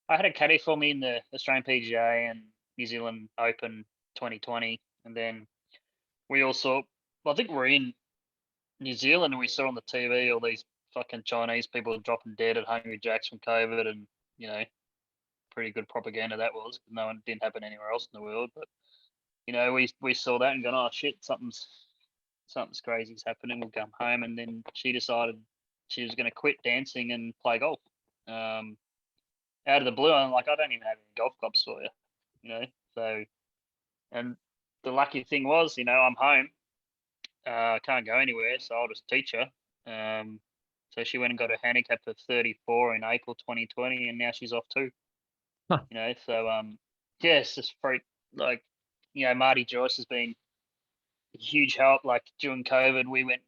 I had a caddy for me in the Australian PGA and New Zealand Open 2020, and then we all saw. I think we're in New Zealand and we saw on the TV all these fucking Chinese people dropping dead at Hungry Jack's from COVID, and pretty good propaganda that was. No one didn't happen anywhere else in the world, but we saw that and gone, oh shit, something's crazy's happening. We'll come home, and then she decided she was going to quit dancing and play golf. Out of the blue, I'm like, I don't even have any golf clubs for you, So, and the lucky thing was, I'm home. I can't go anywhere, so I'll just teach her. So she went and got a handicap of 34 in April 2020, and now she's off too.
Huh.
So it's just freak. Like, Marty Joyce has been a huge help. Like during COVID, we went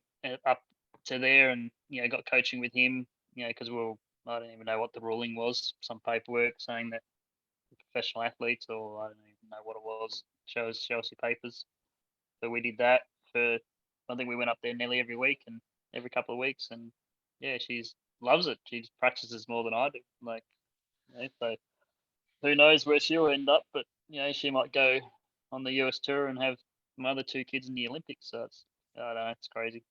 up to there and got coaching with him. Because I don't even know what the ruling was. Some paperwork saying that professional athletes, or I don't even know what it was. Show us your papers. So we did that for. I think we went up there nearly every week and every couple of weeks, and she loves it. She practices more than I do. Like, so who knows where she'll end up? But she might go on the US tour and have my other two kids in the Olympics. So I don't know, it's crazy.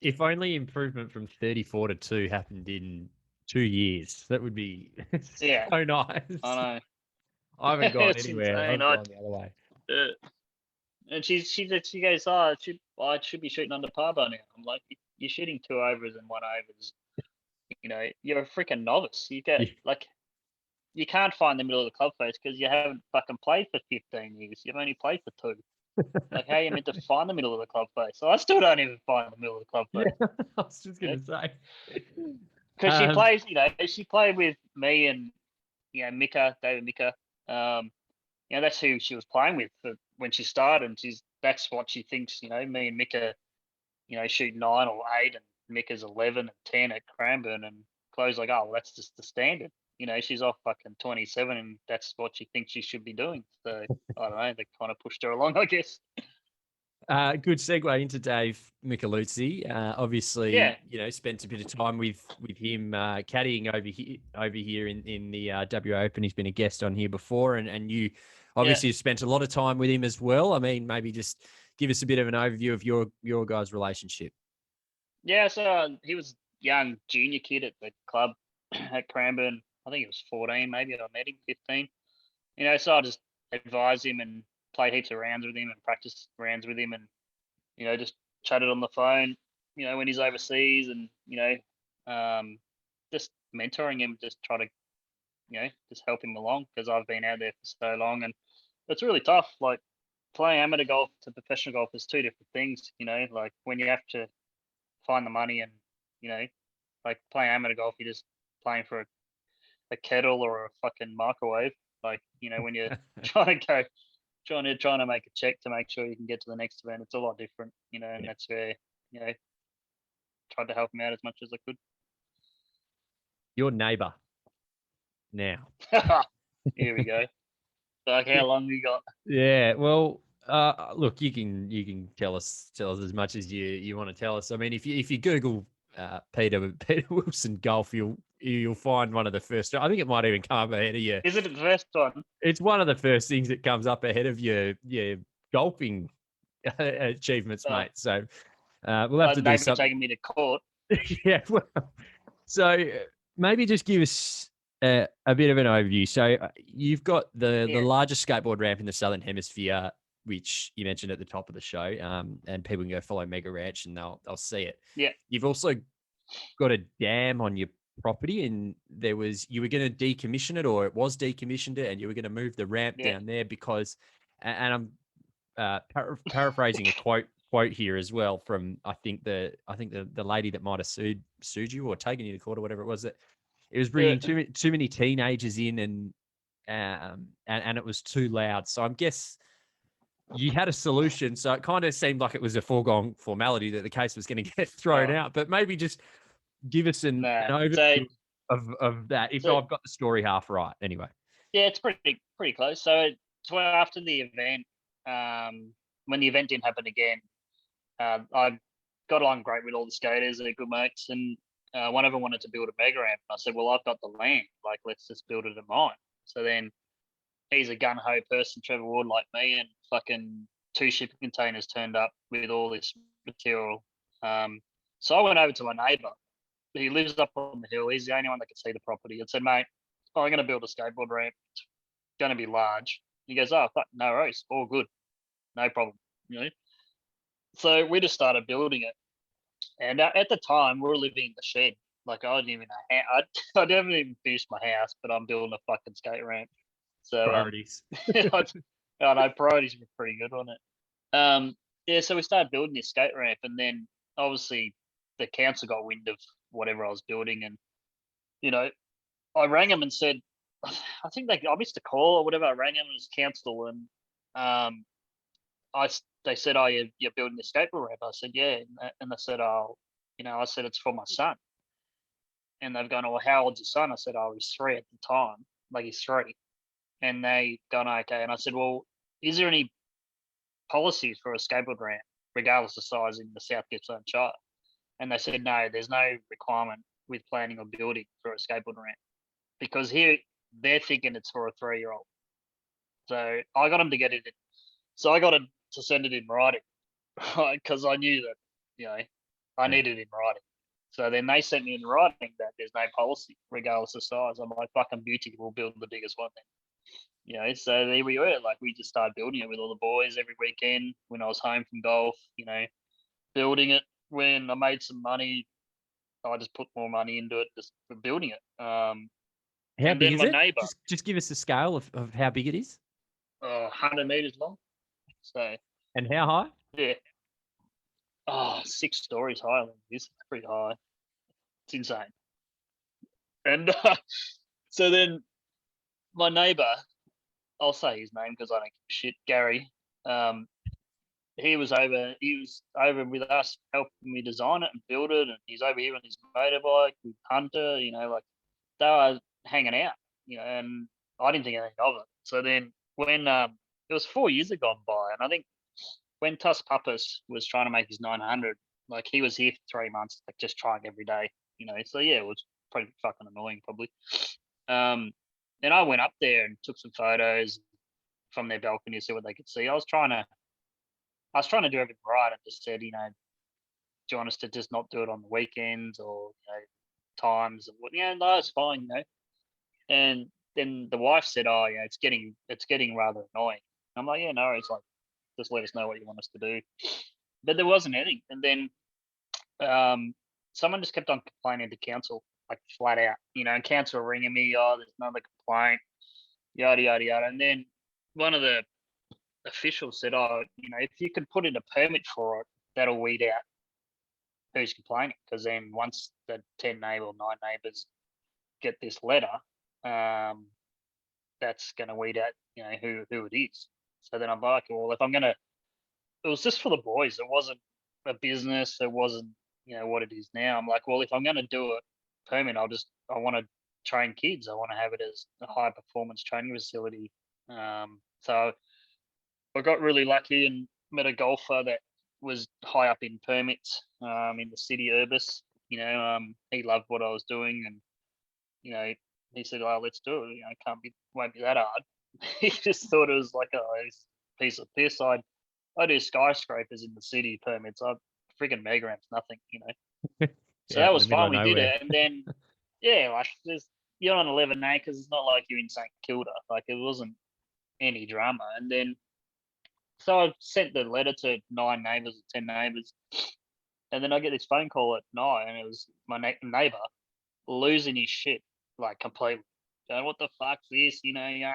If only improvement from 34 to 2 happened in 2 years, that would be so nice.
I know.
I haven't gone anywhere. I've gone the other way.
And she goes, I should be shooting under par by now. I'm like, you're shooting 2 overs and 1 overs. You're a freaking novice. You get you can't find the middle of the club face because you haven't fucking played for 15 years. You've only played for 2. Like, how are you meant to find the middle of the club face? So I still don't even find the middle of the club face.
Yeah, I was just going to say.
Because she plays, she played with me and, David Mika. That's who she was playing with when she started. And that's what she thinks, me and Mika, shoot 9 or 8, and Mika's 11 and 10 at Cranbourne. And Chloe's like, oh, well, that's just the standard. She's off fucking 27, and that's what she thinks she should be doing. So I don't know. They kind of pushed her along, I guess.
Good segue into Dave Mikaluzzi. Obviously, spent a bit of time with him caddying over here in the WA Open. He's been a guest on here before, and you obviously have spent a lot of time with him as well. I mean, maybe just give us a bit of an overview of your guys' relationship.
Yeah, so he was a young junior kid at the club at Cranbourne. I think he was 14, maybe I met him 15. So I just advised him and played heaps of rounds with him and practiced rounds with him, and just chatted on the phone, when he's overseas, and just mentoring him, just try to just help him along, because I've been out there for so long, and it's really tough. Like, playing amateur golf to professional golf is 2 different things. Like when you have to find the money, and like playing amateur golf, you're just playing for a kettle or a fucking microwave. Like, when you're trying to make a check to make sure you can get to the next event, it's a lot different, and that's where, tried to help him out as much as I could.
Your neighbour now.
Here we go. Like, how long you got?
Yeah, well, look, you can tell us as much as you want to tell us. I mean, if you Google Peter Wilson golf, you'll find one of the first. I think it might even come up ahead of you.
Is it the first one?
It's one of the first things that comes up ahead of your golfing achievements, mate. So we'll have to do something.
Taking me to court.
Yeah. Well, so maybe just give us a bit of an overview. So you've got the largest skateboard ramp in the Southern Hemisphere, which you mentioned at the top of the show, and people can go follow Mega Ranch and they'll see it.
Yeah.
You've also got a dam on your property, and you were going to decommission it, or it was decommissioned it, and you were going to move the ramp down there because, and I'm paraphrasing a quote here as well from I think the lady that might have sued you or taken you to court or whatever it was, that it was bringing too many teenagers in and it was too loud. So I guess you had a solution. So it kind of seemed like it was a foregone formality that the case was going to get thrown out. But maybe just give us an overview of that, if I've got the story half right. Anyway.
Yeah, it's pretty close. So after the event, when the event didn't happen again, I got along great with all the skaters. They're good mates, and one of them wanted to build a mega ramp. I said, well, I've got the land. Like, let's just build it at mine. So then he's a gun-ho person, Trevor Ward, like me, and fucking 2 shipping containers turned up with all this material. So I went over to my neighbour. He lives up on the hill. He's the only one that could see the property. I said, mate, I'm going to build a skateboard ramp. It's going to be large. He goes, oh, fuck, no worries. All good. No problem. You know? So we just started building it. And at the time, we were living in the shed. Like, I didn't even know. I haven't even finished my house, but I'm building a fucking skate ramp. So
priorities.
I know priorities were pretty good on it. Yeah, so we started building this skate ramp, and then obviously the council got wind of whatever I was building, and you know, I rang them and said, I think I missed a call or whatever. I rang them, it was council, and they said, oh, you're building a skateboard ramp. I said, yeah, and they said, oh, you know, I said it's for my son, and they've gone, oh, how old's your son? I said, oh, he's 3 at the time, like he's 3. And they gone, okay. And I said, well, is there any policies for a skateboard ramp, regardless of size, in the South Gippsland Shire? And they said, no, there's no requirement with planning or building for a skateboard ramp, because here they're thinking it's for a 3-year-old. So I got them to get it. So I got them to send it in writing, because I knew that, you know, I needed it in writing. So then they sent me in writing that there's no policy, regardless of size. I'm like, fucking beauty, we'll build the biggest one then. You know, so there we were. Like, we just started building it with all the boys every weekend when I was home from golf, you know, building it. When I made some money, I just put more money into it just for building it.
How big is it? Neighbor, just give us a scale of how big it is.
100 meters long. So.
And how high?
Yeah. 6 stories high. It's pretty high. It's insane. And so then my neighbor, I'll say his name because I don't give a shit, Gary. He was over with us helping me design it and build it, and he's over here on his motorbike with Hunter, you know, like they were hanging out, you know, and I didn't think anything of it. So then when it was 4 years had gone by, and I think when Tuss Pappas was trying to make his 900, like he was here for 3 months, like just trying every day, you know. So yeah, it was pretty fucking annoying probably. Then I went up there and took some photos from their balcony to see what they could see. I was trying to do everything right. I just said, you know, do you want us to just not do it on the weekends or, you know, times and what? Yeah, no, it's fine, you know. And then the wife said, oh, yeah, it's getting rather annoying. And I'm like, yeah, no, it's like, just let us know what you want us to do. But there wasn't anything. And then someone just kept on complaining to council, like flat out, you know, and council were ringing me, oh, there's another complaint, yada, yada, yada. And then one of the officials said, oh, you know, if you could put in a permit for it, that'll weed out who's complaining. Because then once the 10 neighbor or 9 neighbors get this letter, that's going to weed out, you know, who it is. So then I'm like, well, if I'm going to, it was just for the boys. It wasn't a business. It wasn't, you know, what it is now. I'm like, well, if I'm going to do a permit, I want to train kids. I want to have it as a high performance training facility. So I got really lucky and met a golfer that was high up in permits in the city Urbis. You know, he loved what I was doing, and you know, he said, "Oh, let's do it. You know, won't be that hard." He just thought it was like a piece of piss. I do skyscrapers in the city permits. I freaking mega ramps, nothing. You know, so that was fun. We did it, and then yeah, like there's you're on 11 acres. It's not like you're in St Kilda. Like it wasn't any drama. And then so I sent the letter to 9 neighbours or 10 neighbours, and then I get this phone call at night, and it was my neighbour losing his shit like completely. Going, what the fuck's this? You know, yeah.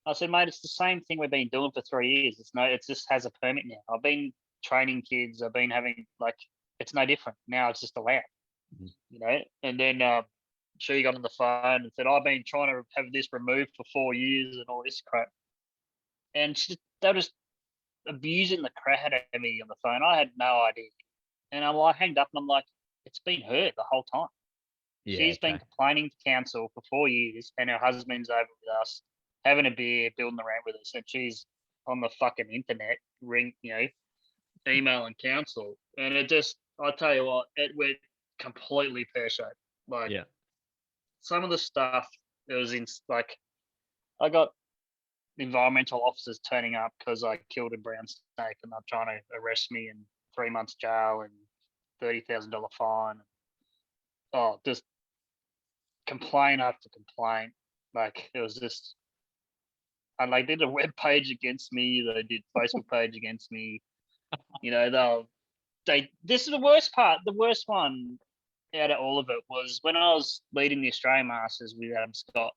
I said, mate, it's the same thing we've been doing for 3 years. It just has a permit now. I've been training kids. I've been having it's no different now. It's just allowed, you know. And then she got on the phone and said, I've been trying to have this removed for 4 years and all this crap. And they were just abusing the crap out of me on the phone. I had no idea. And I hanged up and I'm like, it's been her the whole time.
Yeah,
She's been complaining to council for 4 years, and her husband's over with us, having a beer, building around with us, and she's on the fucking internet, emailing council. And I tell you what, it went completely pear-shaped. Like, some of the stuff, it was I got environmental officers turning up because I killed a brown snake, and they're trying to arrest me and 3 months jail and $30,000 fine. Oh, just complaint after complaint. Like, it was just, and they did a web page against me. They did Facebook page against me. You know, this is the worst part. The worst one out of all of it was when I was leading the Australian Masters with Adam Scott.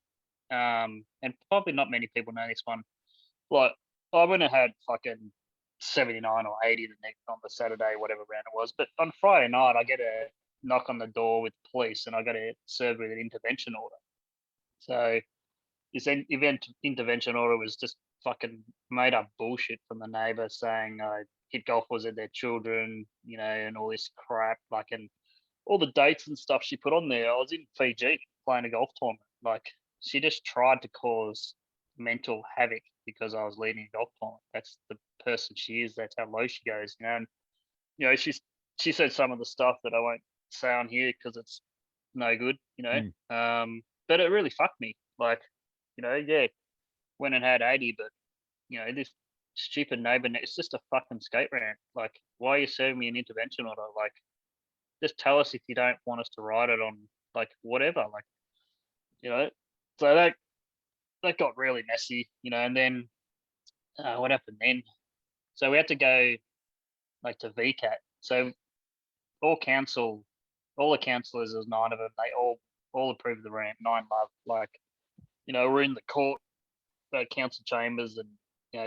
And probably not many people know this one. Like, I wouldn't have had fucking 79 or 80 on the Saturday, whatever round it was. But on Friday night, I get a knock on the door with the police, and I got served with an intervention order. So this intervention order was just fucking made up bullshit from the neighbour saying hit golfers at their children, you know, and all this crap. Like, and all the dates and stuff she put on there. I was in Fiji playing a golf tournament. Like, she just tried to cause mental havoc because I was leading a golf tournament. That's the person she is. That's how low she goes. You know, and you know, she said some of the stuff that I won't say on here because it's no good. You know, but it really fucked me. Like, you know, went and had 80, but you know, this stupid neighbour, it's just a fucking skate rant. Like, why are you serving me an intervention order? Like, just tell us if you don't want us to write it on, like, whatever. Like, you know, so that got really messy, you know. And then what happened then? So we had to go like to VCAT. So all the councillors, there's 9 of them, they all approved the ramp, 9 love. Like, you know, we're in the court, the council chambers, and you know,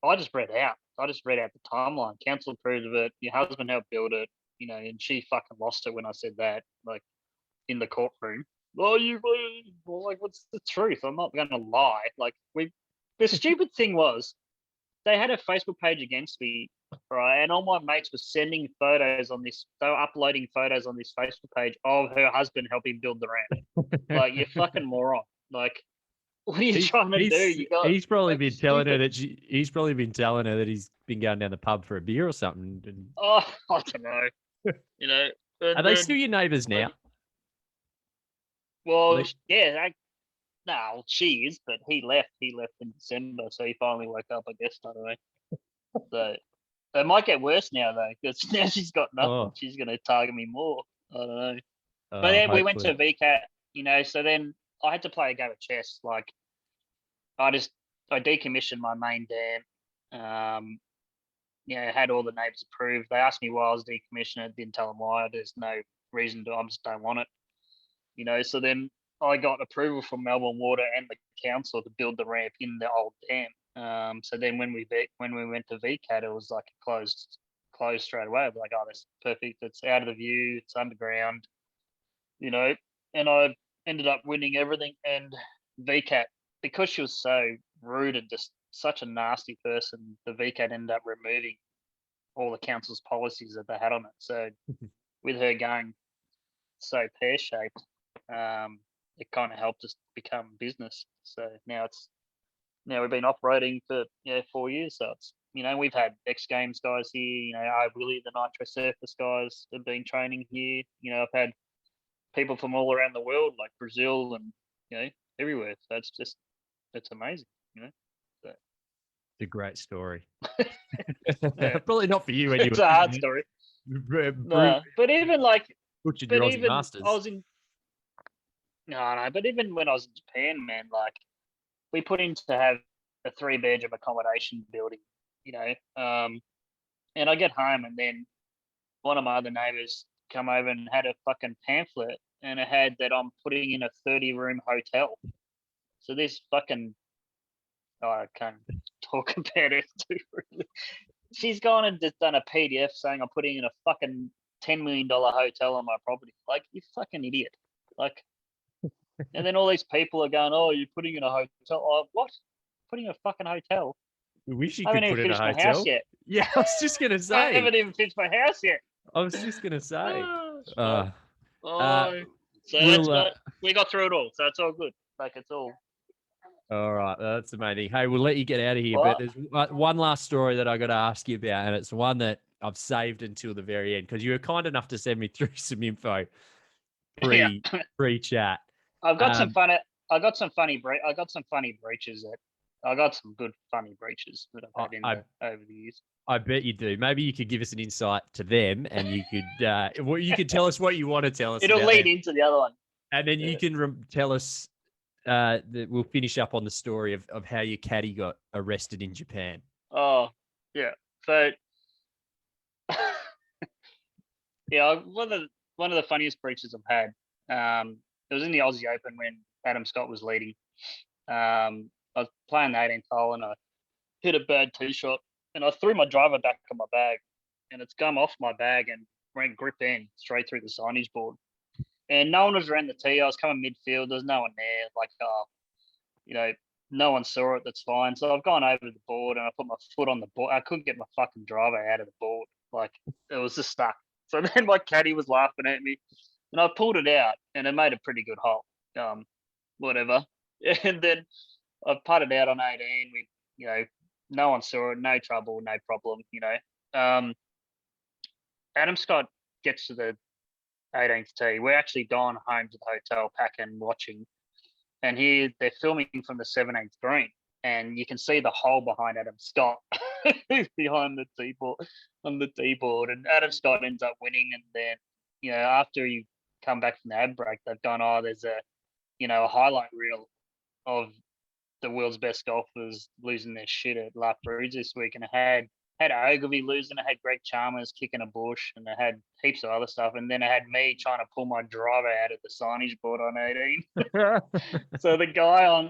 I just read out the timeline. Council approved of it. Your husband helped build it, you know, and she fucking lost it when I said that, like, in the courtroom. Well, like, what's the truth? I'm not going to lie. Like, the stupid thing was, they had a Facebook page against me, right? And all my mates were sending photos on this. They were uploading photos on this Facebook page of her husband helping build the ramp. Like, you fucking moron. Like, what are you trying to do?
He's probably
like,
been telling her that he's probably been telling her that he's been going down the pub for a beer or something. And...
Oh, I don't know. You know,
are they still your neighbours now?
Well, yeah, no, she is, but he left. He left in December, so he finally woke up, I guess. I don't know. So it might get worse now, though, because now she's got nothing. Oh. She's going to target me more. I don't know. But then we went to VCAT, you know. So then I had to play a game of chess. Like, I decommissioned my main dam. You know, had all the neighbours approved. They asked me why I was decommissioning it. Didn't tell them why. There's no reason to. I just don't want it. You know, so then I got approval from Melbourne Water and the council to build the ramp in the old dam. So then when we went to VCAT, it was like closed straight away. I was like, oh, that's perfect. It's out of the view. It's underground. You know, and I ended up winning everything. And VCAT, because she was so rude and just such a nasty person, the VCAT ended up removing all the council's policies that they had on it. So with her going so pear-shaped, it kind of helped us become business. So now we've been operating for 4 years. So it's, you know, we've had X Games guys here. You know, Willie, the Nitro Surface guys have been training here. You know, I've had people from all around the world, like Brazil and, you know, everywhere. So it's amazing. You know, so.
It's a great story. Probably not for you anyway.
It's a hard story. No, but even like.
Butchered your Aussie Masters.
I was in. No. But even when I was in Japan, man, like we put in to have a 3-bedroom accommodation building, and I get home and then one of my other neighbors come over and had a fucking pamphlet and it had that I'm putting in a 30-room hotel. So this fucking, I can't talk about it too really. She's gone and just done a PDF saying I'm putting in a fucking $10 million hotel on my property. Like, you fucking idiot. Like, and then all these people are going, oh, you're putting in a hotel. Oh, what? Putting in a fucking hotel?
I wish you
I
could
haven't
put
even
in a
finished my house
hotel.
yet.
Yeah, I was just gonna
I
say.
haven't even finished my house yet.
I was just gonna say.
So we got through it all, so it's all good. Like, it's all.
All right, that's amazing. Hey, we'll let you get out of here,
What?
but there's one last story that I got to ask you about, and it's one that I've saved until the very end because you were kind enough to send me through some info pre-chat.
I've got some funny. I got some funny breaches that. I got some good funny breaches that I've had over the years.
I bet you do. Maybe you could give us an insight to them, and you could you could tell us what you want to tell us.
It'll lead into the other one,
and then you can tell us. We'll finish up on the story of how your caddy got arrested in Japan.
Oh, yeah. So, yeah, one of the funniest breaches I've had. It was in the Aussie Open when Adam Scott was leading. I was playing the 18th hole and I hit a bad tee shot and I threw my driver back on my bag and it's come off my bag and went grip in straight through the signage board. And no one was around the tee. I was coming midfield. There's no one there. Like, no one saw it. That's fine. So I've gone over the board and I put my foot on the board. I couldn't get my fucking driver out of the board. Like, it was just stuck. So then my caddy was laughing at me and I pulled it out and it made a pretty good hole. Whatever. And then I putted out on 18. No one saw it. No trouble. No problem. Adam Scott gets to the 18th tee. We're actually gone home to the hotel, packing, watching, and here they're filming from the 17th green, and you can see the hole behind Adam Scott behind the tee board, on the tee board, and Adam Scott ends up winning. And then, after you come back from the ad break, they've gone, oh, there's a highlight reel of the world's best golfers losing their shit at Drudes this week, and it had Ogilvy losing, it had Greg Chalmers kicking a bush, and it had heaps of other stuff. And then it had me trying to pull my driver out of the signage board on 18. So the guy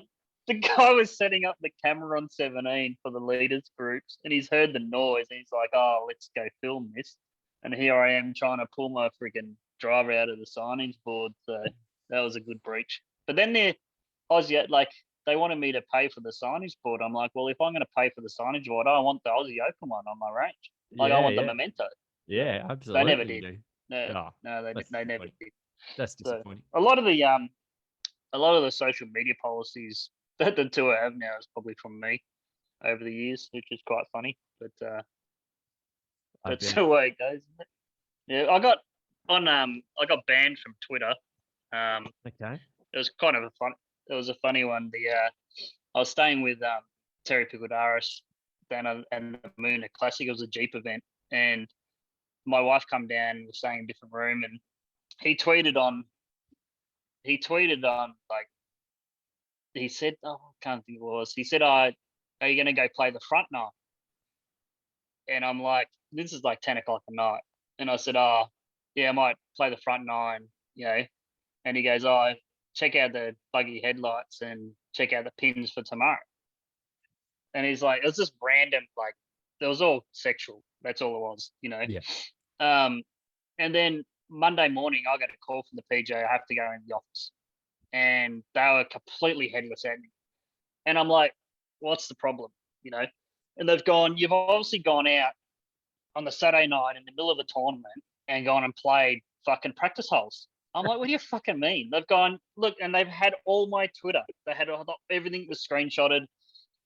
was setting up the camera on 17 for the leaders groups, and he's heard the noise, and he's like, "Oh, let's go film this." And here I am trying to pull my freaking driver out of the signage board. So that was a good breach. But then they wanted me to pay for the signage board. I'm like, well, if I'm going to pay for the signage board, I want the Aussie Open one on my range. I want the memento.
Yeah, absolutely.
They never did. No, they never did.
That's disappointing.
So, a lot of the social media policies that the tour have now is probably from me over the years, which is quite funny. But that's the way it goes. Yeah, I got banned from Twitter.
Okay.
It was kind of it was a funny one. I was staying with Terry Picodaris down and the Moon Classic. It was a Jeep event, and my wife come down and was staying in a different room, and he tweeted on like, he said, oh, I can't think what it was. He said, are you going to go play the front nine? And I'm like, this is like 10 o'clock at night. And I said, oh, yeah, I might play the front nine, And he goes, oh, check out the buggy headlights and check out the pins for tomorrow. And he's like, it was just random, like, it was all sexual. That's all it was,
Yeah.
And then Monday morning, I got a call from the PJ. I have to go in the office. And they were completely headless at me. And I'm like, what's the problem? And they've gone, you've obviously gone out on the Saturday night in the middle of a tournament and gone and played fucking practice holes. I'm like, what do you fucking mean? They've gone, look, and they've had all my Twitter. They had everything was screenshotted.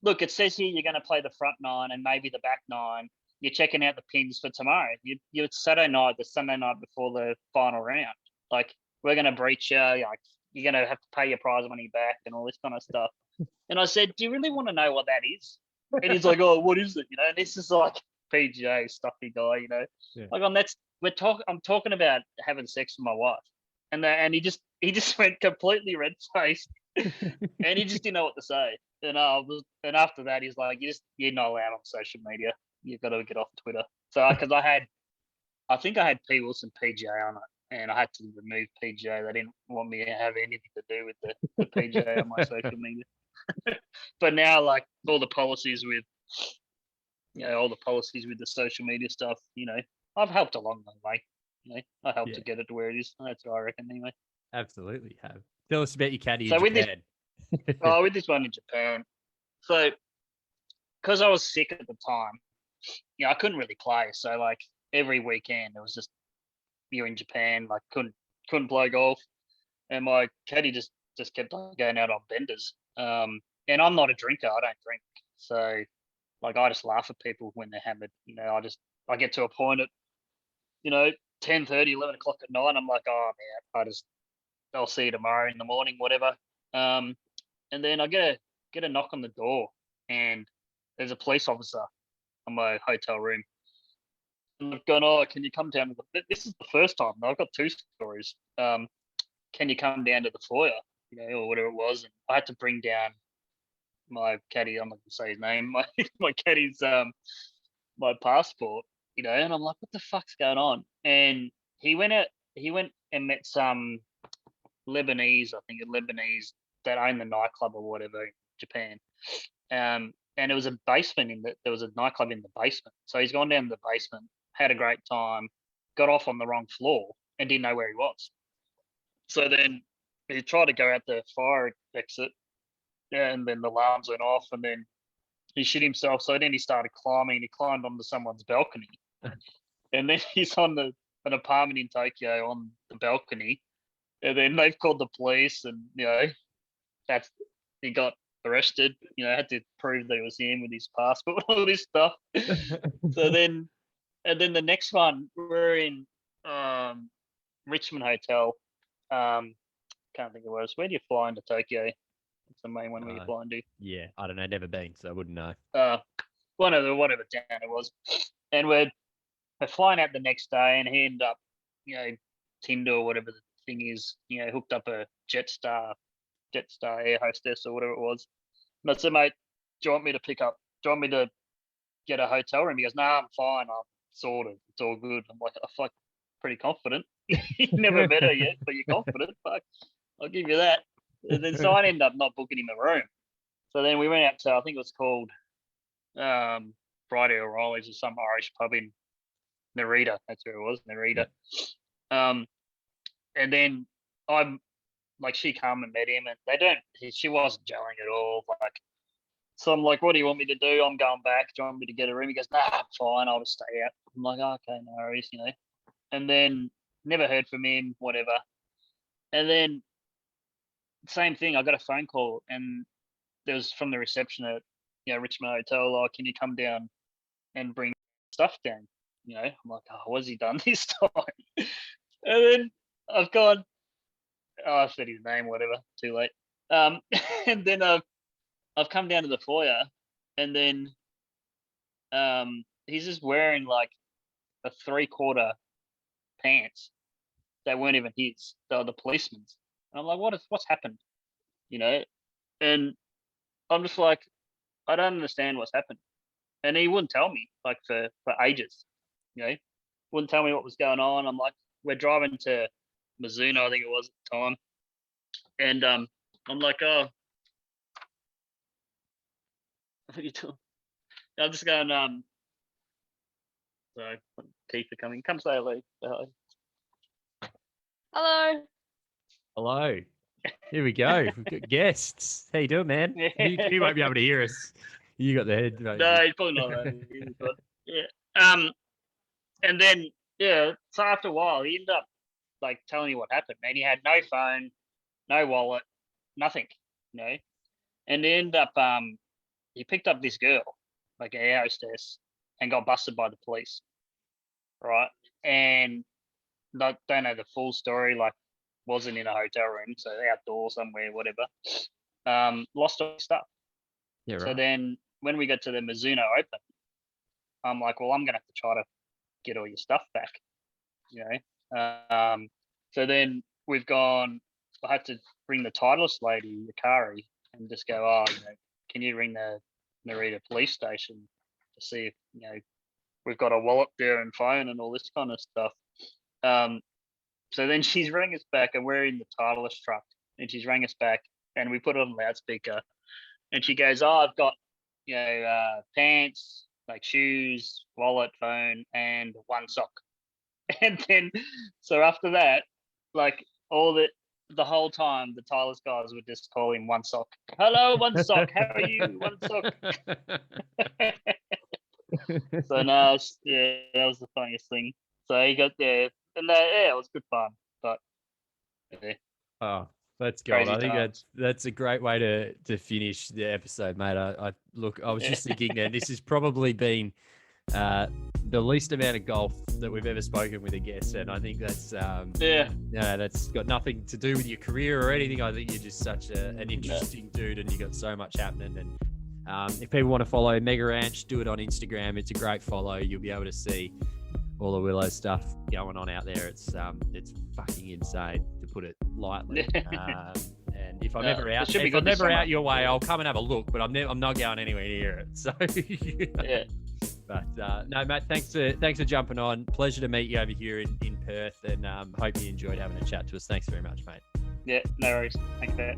Look, it says here you're going to play the front nine and maybe the back nine. You're checking out the pins for tomorrow. You're Saturday night, the Sunday night before the final round. Like, we're going to breach you. Like, you're going to have to pay your prize money back and all this kind of stuff. And I said, do you really want to know what that is? And he's like, oh, what is it? And this is like PGA stuffy guy,
Yeah.
Like, I'm talking about having sex with my wife. And he just he just went completely red faced, and he just didn't know what to say. And and after that, he's like, you're not allowed on social media. You've got to get off Twitter. So because I think I had P Wilson PGA on it, and I had to remove PGA. They didn't want me to have anything to do with the PGA on my social media. But now, like all the policies with, all the policies with the social media stuff, I've helped along the way. I helped to get it to where it is. That's what I reckon, anyway.
Absolutely have. Tell us about your caddy
So
in
with
Japan.
with this one in Japan, so because I was sick at the time, I couldn't really play. So like every weekend, it was just you're in Japan, like couldn't play golf, and my caddy just kept on going out on benders. And I'm not a drinker. I don't drink, so like I just laugh at people when they're hammered. I get to a point at 10:30, 11 o'clock at night. I'm like, oh man, I'll see you tomorrow in the morning, whatever. And then I get a knock on the door, and there's a police officer on my hotel room. And I've gone, oh, can you come down to this is the first time. I've got two stories. Can you come down to the foyer, or whatever it was? And I had to bring down my caddy. I'm not gonna say his name. My caddy's my passport, and I'm like, what the fuck's going on? And he went and met some Lebanese, I think Lebanese that own the nightclub or whatever in Japan. And it was a basement there was a nightclub in the basement. So he's gone down to the basement, had a great time, got off on the wrong floor and didn't know where he was. So then he tried to go out the fire exit, and then the alarms went off, and then he shit himself. So then he started climbing. He climbed onto someone's balcony, and then he's on an apartment in Tokyo on the balcony. And then they've called the police, and he got arrested. Had to prove that it was him with his passport, all this stuff. And then the next one, we're in Richmond Hotel. Can't think of where it was. Where do you fly into Tokyo? It's the main one where you fly into.
Yeah, I don't know. Never been, so I wouldn't know.
Whatever town it was. And we're flying out the next day, and he ended up, Tinder or whatever the thing is, hooked up a Jetstar air hostess or whatever it was. And I said, mate, do you want me to get a hotel room? He goes, nah, I'm fine. I'm sorted. It's all good. I'm like, I feel like pretty confident. You've never met her yet, but you're confident. Fuck, I'll give you that. And then so I ended up not booking him a room. So then we went out to, I think it was called Friday O'Reilly's or some Irish pub in Narita. That's where it was, Narita. And then she come and met him, and she wasn't gelling at all. So I'm like, what do you want me to do? I'm going back. Do you want me to get a room? He goes, nah, I'm fine. I'll just stay out. I'm like, oh, okay, no worries, And then never heard from him, whatever. And then same thing, I got a phone call, and there was from the reception at Richmond Hotel, like, can you come down and bring stuff down? I'm like, oh, what's he done this time? And then I've gone, I said his name, whatever, too late. And then I've come down to the foyer, and then he's just wearing like a 3/4 pants that weren't even his. They were the policeman's. And I'm like, what's happened? And I'm just like, I don't understand what's happened. And he wouldn't tell me, like, for ages. Wouldn't tell me what was going on. I'm like, we're driving to Mizuno, I think it was at the time. And I'm like, oh, what are you doing? I'm just going, sorry, Keith are coming. Come say hello.
Hello.
Hello. Here we go. We've got guests. How you doing, man? You won't be able to hear us. You got the head.
No, he's probably not. Yeah. And then, so after a while, he ended up like telling me what happened. And he had no phone, no wallet, nothing, And he ended up, he picked up this girl, like an air hostess, and got busted by the police, right? And don't know the full story, like, wasn't in a hotel room, so outdoors somewhere, whatever. Lost all his stuff.
Yeah, right.
So then when we got to the Mizuno Open, I'm like, well, I'm gonna have to try to get all your stuff back, So then we've gone I had to ring the Titleist lady, Yukari, and just go, oh, can you ring the Narita police station to see if, we've got a wallet there and phone and all this kind of stuff. So then she's rang us back, and we're in the Titleist truck, and she's rang us back, and we put it on loudspeaker, and she goes, oh, I've got, pants, like shoes, wallet, phone, and one sock. And then, so after that, like the whole time, the Titleist guys would just call him One Sock. Hello, One Sock. How are you? One Sock. So no, that was the funniest thing. So he got there, and it was good fun. But yeah.
Oh, that's good. I think
times.
that's a great way to finish the episode, mate. I was just thinking that this has probably been the least amount of golf that we've ever spoken with a guest, and I think that's that's got nothing to do with your career or anything. I think you're just such an interesting dude, and you got so much happening. And if people want to follow Mega Ranch, do it on Instagram. It's a great follow. You'll be able to see all the Willow stuff going on out there. It's fucking insane, to put it lightly. And if I'm ever out your way, I'll come and have a look. But I'm not going anywhere near it. So yeah. But no, Matt, thanks for jumping on. Pleasure to meet you over here in Perth, and hope you enjoyed having a chat to us. Thanks very much, mate.
Yeah, no worries. Thanks, Matt.